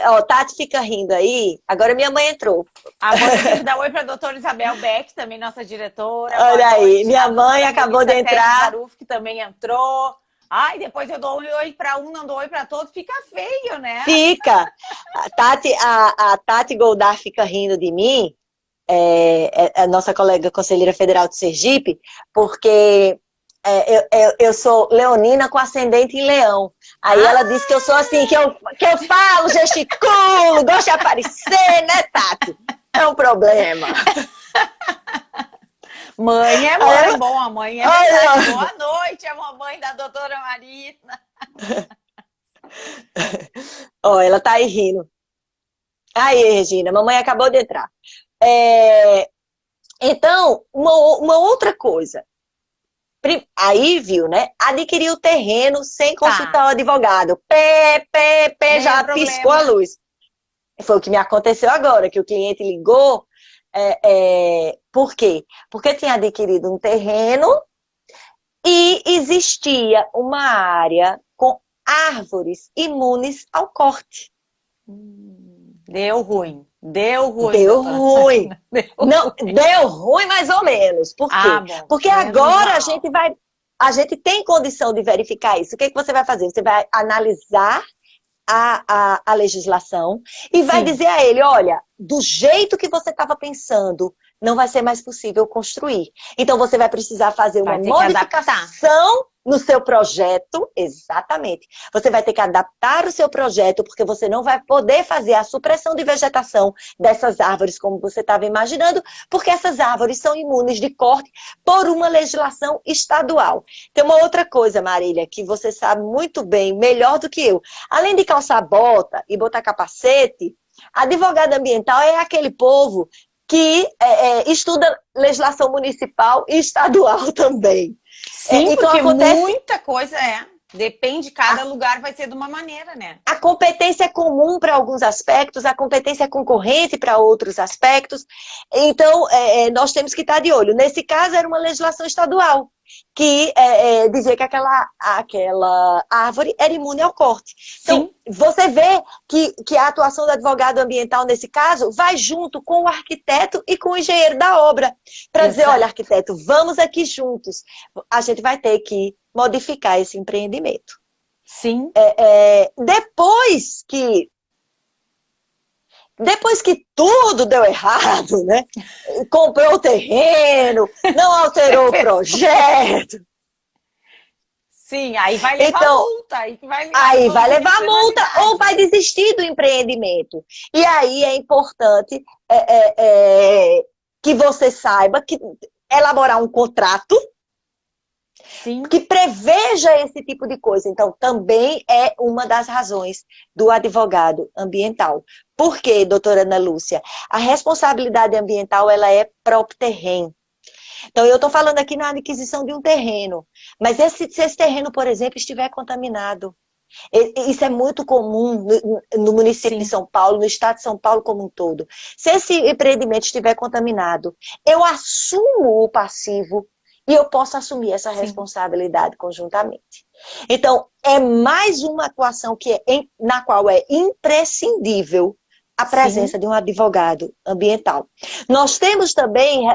Ó, Tati fica rindo aí. Agora minha mãe entrou. A mãe tem que dar oi para a doutora Isabel Beck, também nossa diretora. Olha Boa aí, noite. minha A mãe doutora acabou de Melissa Teles entrar. Zaruf, que também entrou. Ai, depois eu dou oi para um, não dou oi para todos. Fica feio, né? Fica. A Tati Goldar fica rindo de mim, a nossa colega conselheira federal de Sergipe, porque eu sou leonina com ascendente em leão. Aí ela disse que eu sou assim, que eu falo, gesticulo, gosto de aparecer, né, Tati? É um problema. Mãe é mãe, bom, a mãe é verdade. Boa noite, é a mamãe da doutora Marina. Ó, ela tá aí rindo. Aí, Regina, mamãe acabou de entrar. Então, uma outra coisa. Aí, viu, né? Adquirir o terreno sem consultar o advogado. Já piscou a luz. Foi o que me aconteceu agora, que o cliente ligou. Por quê? Porque tinha adquirido um terreno e existia uma área com árvores imunes ao corte. Deu ruim. Deu ruim. Deu ruim. Não, deu ruim mais ou menos. Por quê? Bom, porque agora a gente tem condição de verificar isso. O que é que você vai fazer? Você vai analisar a legislação e vai dizer a ele, olha, do jeito que você estava pensando, não vai ser mais possível construir. Então você vai precisar fazer uma modificação no seu projeto, exatamente. Você vai ter que adaptar o seu projeto, porque você não vai poder fazer a supressão de vegetação dessas árvores como você estava imaginando, porque essas árvores são imunes de corte por uma legislação estadual. Tem uma outra coisa, Marília, que você sabe muito bem, melhor do que eu. Além de calçar bota e botar capacete, advogado ambiental é aquele povo que estuda legislação municipal e estadual também. Sim, então porque muita coisa depende, cada lugar vai ser de uma maneira, né? A competência é comum para alguns aspectos, a competência é concorrente para outros aspectos. Então, nós temos que estar de olho. Nesse caso, era uma legislação estadual, que dizia que aquela árvore era imune ao corte. Então, você vê que a atuação do advogado ambiental, nesse caso, vai junto com o arquiteto e com o engenheiro da obra, para dizer, olha, arquiteto, vamos aqui juntos. A gente vai ter que modificar esse empreendimento. Sim. Depois que tudo deu errado, né? Comprou o terreno, não alterou o projeto. Sim, aí vai levar multa. Aí vai levar multa ou vai desistir do empreendimento. E aí é importante que você saiba que elaborar um contrato que preveja esse tipo de coisa. Então, também é uma das razões do advogado ambiental. Por quê, doutora Ana Lúcia? A responsabilidade ambiental, ela é próprio terreno. Então, eu estou falando aqui na aquisição de um terreno. Mas se esse terreno, por exemplo, estiver contaminado, isso é muito comum no município de São Paulo, no estado de São Paulo como um todo. Se esse empreendimento estiver contaminado, eu assumo o passivo e eu posso assumir essa responsabilidade conjuntamente. Então, é mais uma atuação na qual é imprescindível a presença de um advogado ambiental. Nós temos também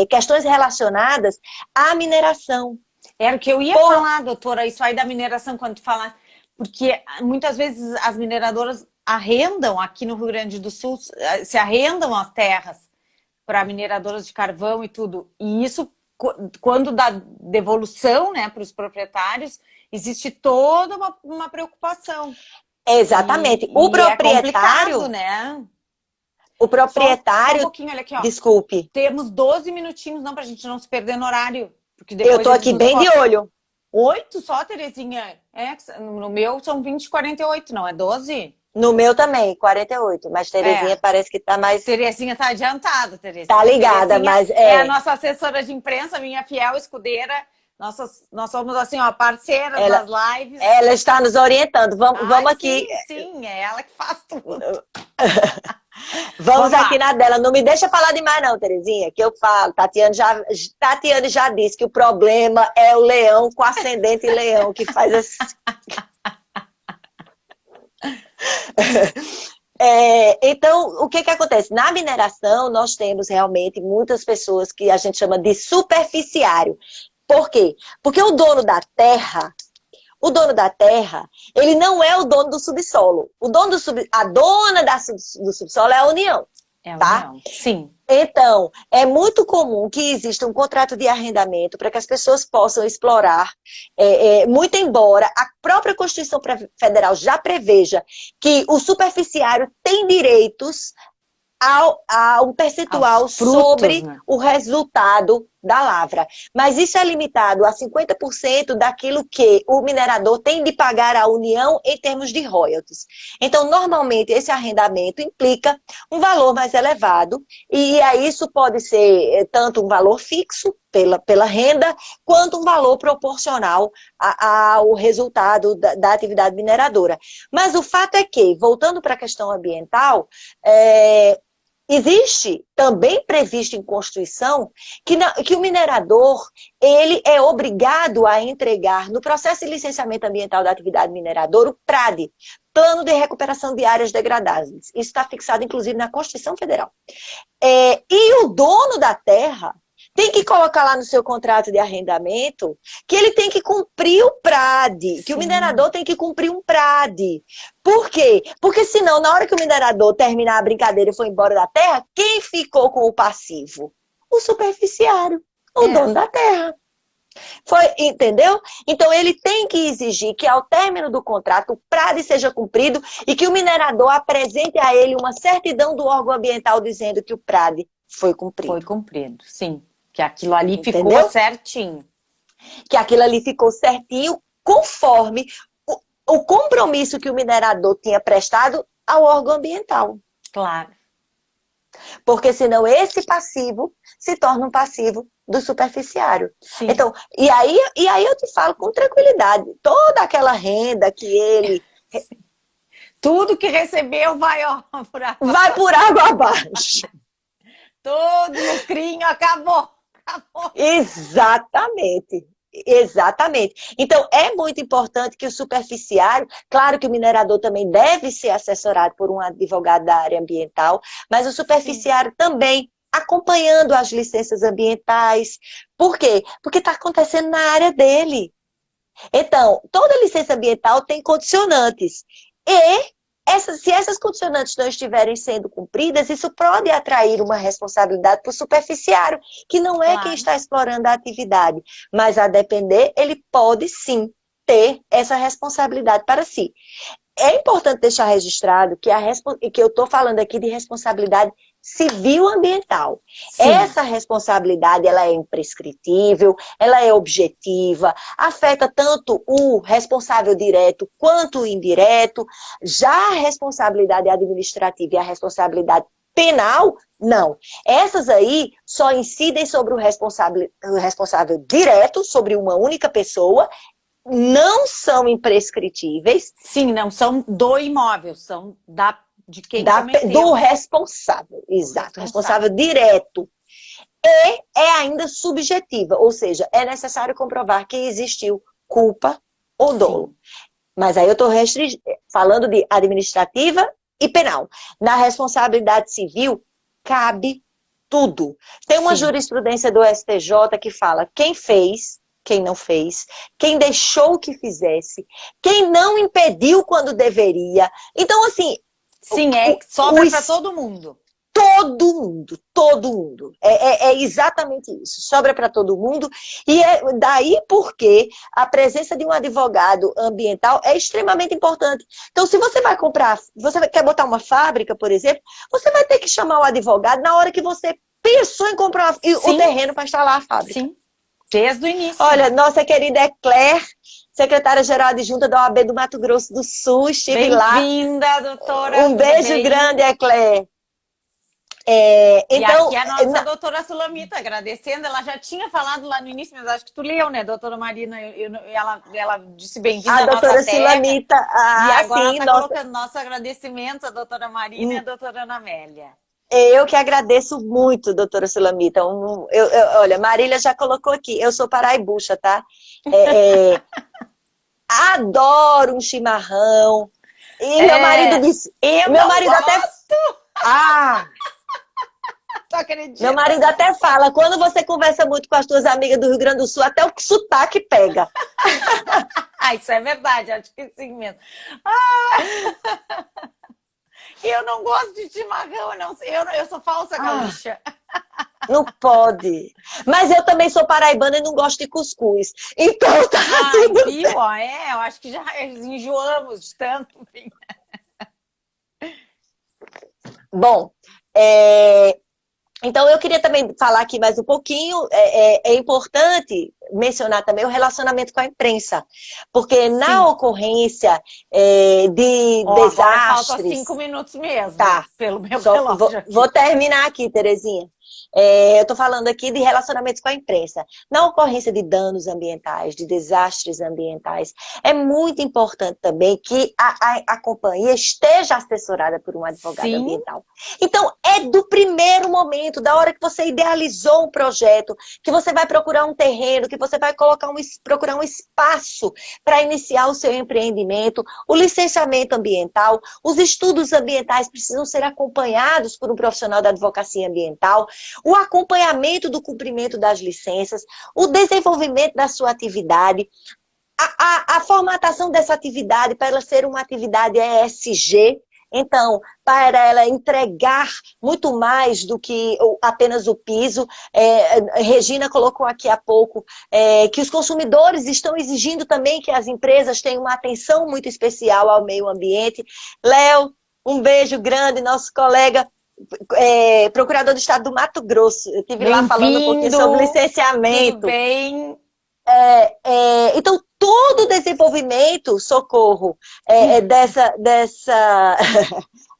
questões relacionadas à mineração. Era o que eu ia falar, doutora, isso aí da mineração, quando tu fala, porque muitas vezes as mineradoras arrendam, aqui no Rio Grande do Sul, se arrendam as terras para mineradoras de carvão e tudo, e isso, quando dá devolução, né, para os proprietários, existe toda uma preocupação. Exatamente. O proprietário, né? O proprietário... Só um pouquinho, olha aqui, ó. Desculpe. Temos 12 minutinhos, não, pra gente não se perder no horário. Porque depois eu tô aqui bem de olho. 8 só, Terezinha? No meu são 20 e 48, não é 12? No meu também, 48. Mas Terezinha parece que tá mais... Terezinha tá adiantada, Terezinha. Tá ligada, mas... É a nossa assessora de imprensa, minha fiel escudeira. Nós somos, assim, ó, parceiras das lives. Ela está nos orientando. Vamos aqui. Sim, é ela que faz tudo. Vamos aqui na dela. Não me deixa falar demais não, Terezinha, que eu falo. Tatiane já disse que o problema é o leão com ascendente em leão, que faz assim. Então, o que acontece? Na mineração, nós temos realmente muitas pessoas que a gente chama de superficiário. Por quê? Porque o dono da terra, ele não é o dono do subsolo. A dona do subsolo é a União, É a tá? União, sim. Então, é muito comum que exista um contrato de arrendamento para que as pessoas possam explorar, muito embora a própria Constituição Federal já preveja que o superficiário tem direitos a um percentual Aos frutos, sobre né? o resultado da lavra. Mas isso é limitado a 50% daquilo que o minerador tem de pagar à União em termos de royalties. Então, normalmente, esse arrendamento implica um valor mais elevado, e aí isso pode ser tanto um valor fixo pela renda, quanto um valor proporcional ao resultado da atividade mineradora. Mas o fato é que, voltando para a questão ambiental, existe também previsto em Constituição que o minerador ele é obrigado a entregar no processo de licenciamento ambiental da atividade mineradora o PRAD, Plano de Recuperação de Áreas Degradadas. Isso está fixado, inclusive, na Constituição Federal. E o dono da terra tem que colocar lá no seu contrato de arrendamento que ele tem que cumprir o PRAD, que o minerador tem que cumprir um PRAD. Por quê? Porque senão, na hora que o minerador terminar a brincadeira e for embora da terra, quem ficou com o passivo? O superficiário, o dono da terra. Entendeu? Então ele tem que exigir que ao término do contrato o PRAD seja cumprido e que o minerador apresente a ele uma certidão do órgão ambiental dizendo que o PRAD foi cumprido. Foi cumprido, sim. Que aquilo ali Entendeu? ficou certinho. Que aquilo ali ficou certinho conforme o compromisso que o minerador tinha prestado ao órgão ambiental. Claro. Porque senão esse passivo se torna um passivo do superficiário. Sim. Então, e aí eu te falo com tranquilidade, toda aquela renda que ele... Sim. Tudo que recebeu vai por água. Vai por água abaixo. Todo lucrinho acabou. Exatamente. Exatamente. Então, é muito importante que o superficiário, claro que o minerador também deve ser assessorado por um advogado da área ambiental, mas o superficiário também acompanhando as licenças ambientais. Por quê? Porque está acontecendo na área dele. Então, toda licença ambiental tem condicionantes. E se essas condicionantes não estiverem sendo cumpridas, isso pode atrair uma responsabilidade para o superficiário, que não é quem está explorando a atividade. Mas, a depender, ele pode sim ter essa responsabilidade para si. É importante deixar registrado que eu estou falando aqui de responsabilidade civil ambiental. Sim. Essa responsabilidade ela é imprescritível, ela é objetiva, afeta tanto o responsável direto quanto o indireto. Já a responsabilidade administrativa e a responsabilidade penal, não. Essas aí só incidem sobre o responsável direto, sobre uma única pessoa, não são imprescritíveis. Sim, não são do imóvel, são de quem do responsável, exato, responsável direto. E é ainda subjetiva, ou seja, é necessário comprovar que existiu culpa ou dolo. Sim. Mas aí eu estou falando de administrativa e penal. Na responsabilidade civil, cabe tudo. Tem uma jurisprudência do STJ que fala quem fez, quem não fez, quem deixou que fizesse, quem não impediu quando deveria. Então, assim... Sim, sobra para todo mundo. Todo mundo. É exatamente isso. Sobra para todo mundo. E é daí porque a presença de um advogado ambiental é extremamente importante. Então, se você vai comprar, você quer botar uma fábrica, por exemplo, você vai ter que chamar o advogado na hora que você pensou em comprar o terreno para instalar a fábrica. Sim, desde o início. Olha, nossa querida Eclair, secretária-geral adjunta da OAB do Mato Grosso do Sul, estive lá. Bem-vinda, doutora. Um beijo grande, Eclair. Então, e aqui a nossa doutora Sulamita, agradecendo, ela já tinha falado lá no início, mas acho que tu leu, né, doutora Marina? Ela disse bem-vinda à nossa doutora Sulamita. E agora está colocando nossos agradecimentos à doutora Marina e à doutora Ana Amélia. Eu que agradeço muito, doutora Sulamita. Olha, Marília já colocou aqui, eu sou paraibucha, tá? Adoro um chimarrão, E meu marido disse... Eu Meu não marido até... gosto! Ah! Tu acredita Meu marido até nisso? fala, quando você conversa muito com as tuas amigas do Rio Grande do Sul, até o sotaque pega. Ah, isso é verdade, acho que sim mesmo. Ah, eu não gosto de chimarrão, eu, não, eu sou falsa Ah, gaúcha. não pode. Mas eu também sou paraibana e não gosto de cuscuz. Então tá Ai, tudo viu? Ó, eu acho que já enjoamos de tanto. Enfim. bom. Então, eu queria também falar aqui mais um pouquinho. É importante mencionar também o relacionamento com a imprensa, porque na Sim. ocorrência de Ó, agora faltam desastres. 5 minutos mesmo, Tá, pelo meu só relógio vou aqui. terminar aqui, Terezinha. Eu estou falando aqui de relacionamentos com a imprensa. Na ocorrência de danos ambientais, de desastres ambientais, é muito importante também que a companhia esteja assessorada por um advogado Sim, ambiental. Então, é do primeiro momento, da hora que você idealizou um projeto, que você vai procurar um terreno, que você vai procurar um espaço para iniciar o seu empreendimento, o licenciamento ambiental, os estudos ambientais precisam ser acompanhados por um profissional da advocacia ambiental, o acompanhamento do cumprimento das licenças, o desenvolvimento da sua atividade, a formatação dessa atividade para ela ser uma atividade ESG. Então, para ela entregar muito mais do que apenas o piso. Regina colocou aqui há pouco que os consumidores estão exigindo também que as empresas tenham uma atenção muito especial ao meio ambiente. Léo, um beijo grande, nosso colega procurador do estado do Mato Grosso. Eu estive lá falando um pouquinho sobre bem-vindo, tudo licenciamento. bem? Então, todo o desenvolvimento, socorro, dessa...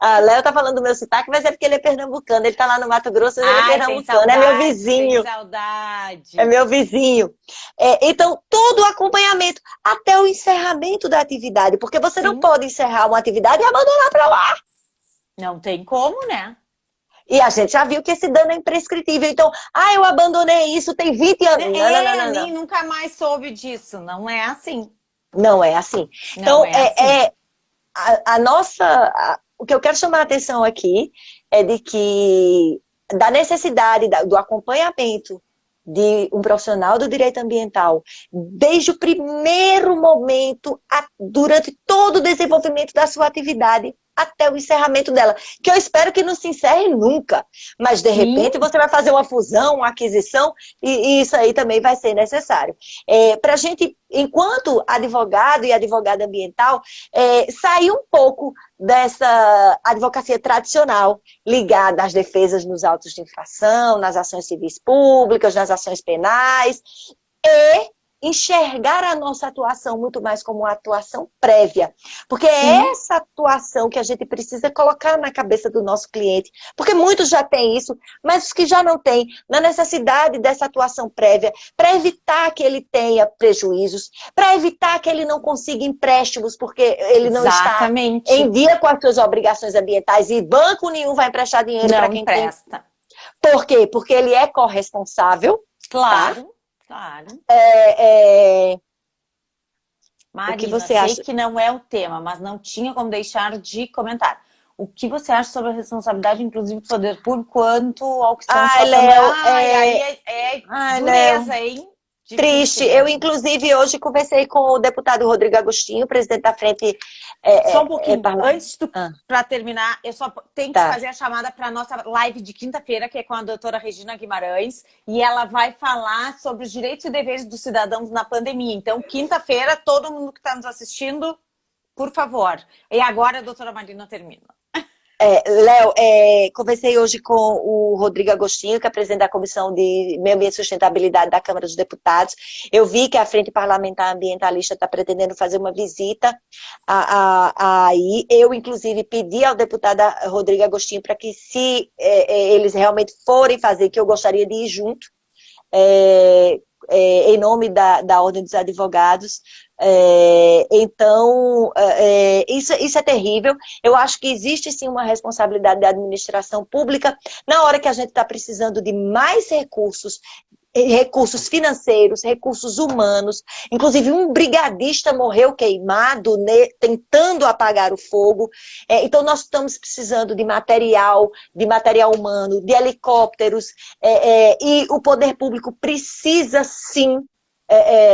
A Léo tá falando do meu sotaque, mas é porque ele é pernambucano. Ele tá lá no Mato Grosso, mas ele é Ai, tem pernambucano. É meu saudade, tem vizinho. É saudade. meu vizinho. Então, todo o acompanhamento, até o encerramento da atividade. Porque você não Sim, pode encerrar uma atividade e abandonar para lá. não tem como, né? E a gente já viu que esse dano é imprescritível. Então, eu abandonei isso tem 20 anos. Não, não, não, não, Nem não. nunca mais soube disso, não é assim. Não é assim. Não Então, é assim. o que eu quero chamar a atenção aqui é de que da necessidade do acompanhamento de um profissional do direito ambiental, desde o primeiro momento, durante todo o desenvolvimento da sua atividade, até o encerramento dela, que eu espero que não se encerre nunca, mas de Sim, repente você vai fazer uma fusão, uma aquisição, e isso aí também vai ser necessário. Para a gente, enquanto advogado e advogada ambiental, sair um pouco dessa advocacia tradicional, ligada às defesas nos autos de infração, nas ações civis públicas, nas ações penais, e enxergar a nossa atuação muito mais como uma atuação prévia. Porque é sim, essa atuação que a gente precisa colocar na cabeça do nosso cliente. Porque muitos já têm isso, mas os que já não têm, na necessidade dessa atuação prévia, para evitar que ele tenha prejuízos, para evitar que ele não consiga empréstimos, porque ele não está em exatamente. dia com as suas obrigações ambientais e banco nenhum vai emprestar dinheiro para Não quem tem. empresta. Por quê? Porque ele é corresponsável, tá? Claro, claro. O que Marina, você sei acha? que não é o tema, mas não tinha como deixar de comentar. O que você acha sobre a responsabilidade, inclusive, do poder público quanto ao que estamos Ai, passando? Léo, Ai, aí é ai, Léo, dureza, hein? triste. Difícil Eu, mesmo. inclusive, hoje conversei com o deputado Rodrigo Agostinho, presidente da Frente Só um pouquinho, Parlamentar. antes Ah, para terminar, eu só tenho que tá. fazer a chamada para a nossa live de quinta-feira, que é com a doutora Regina Guimarães, e ela vai falar sobre os direitos e deveres dos cidadãos na pandemia. Então, quinta-feira, todo mundo que está nos assistindo, por favor. E agora a doutora Marina termina. Léo, conversei hoje com o Rodrigo Agostinho, que é presidente da Comissão de Meio Ambiente e Sustentabilidade da Câmara dos Deputados. Eu vi que a Frente Parlamentar Ambientalista está pretendendo fazer uma visita aí. Eu, inclusive, pedi ao deputado Rodrigo Agostinho para que, se eles realmente forem fazer, que eu gostaria de ir junto, em nome da Ordem dos Advogados. Então, isso é terrível. Eu acho que existe sim uma responsabilidade da administração pública na hora que a gente está precisando de mais recursos recursos financeiros, recursos humanos. Inclusive, um brigadista morreu queimado, né, tentando apagar o fogo. Então, nós estamos precisando de material humano, de helicópteros, e o poder público precisa, sim,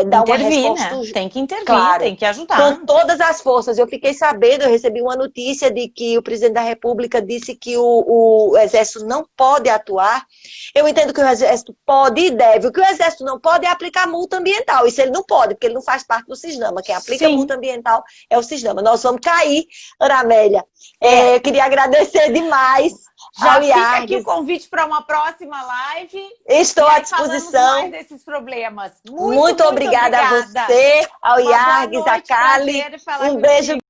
dar uma Intervir, resposta, né? Tem que intervir, claro, tem que ajudar. com todas as forças. Eu fiquei sabendo, eu recebi uma notícia de que o presidente da República disse que o Exército não pode atuar. Eu entendo que o Exército pode e deve. O que o Exército não pode é aplicar multa ambiental. Isso ele não pode, porque ele não faz parte do CISNAMA. Quem aplica Sim. multa ambiental é o CISNAMA. Nós vamos cair, Ana Amélia. Queria agradecer demais Já ao fica aqui IARGS. o convite para uma próxima live. Estou e à aí falamos disposição. mais desses problemas. Muito obrigada a você, ao Uma boa IARGS, a noite, Kali. prazer falar Um beijo contigo.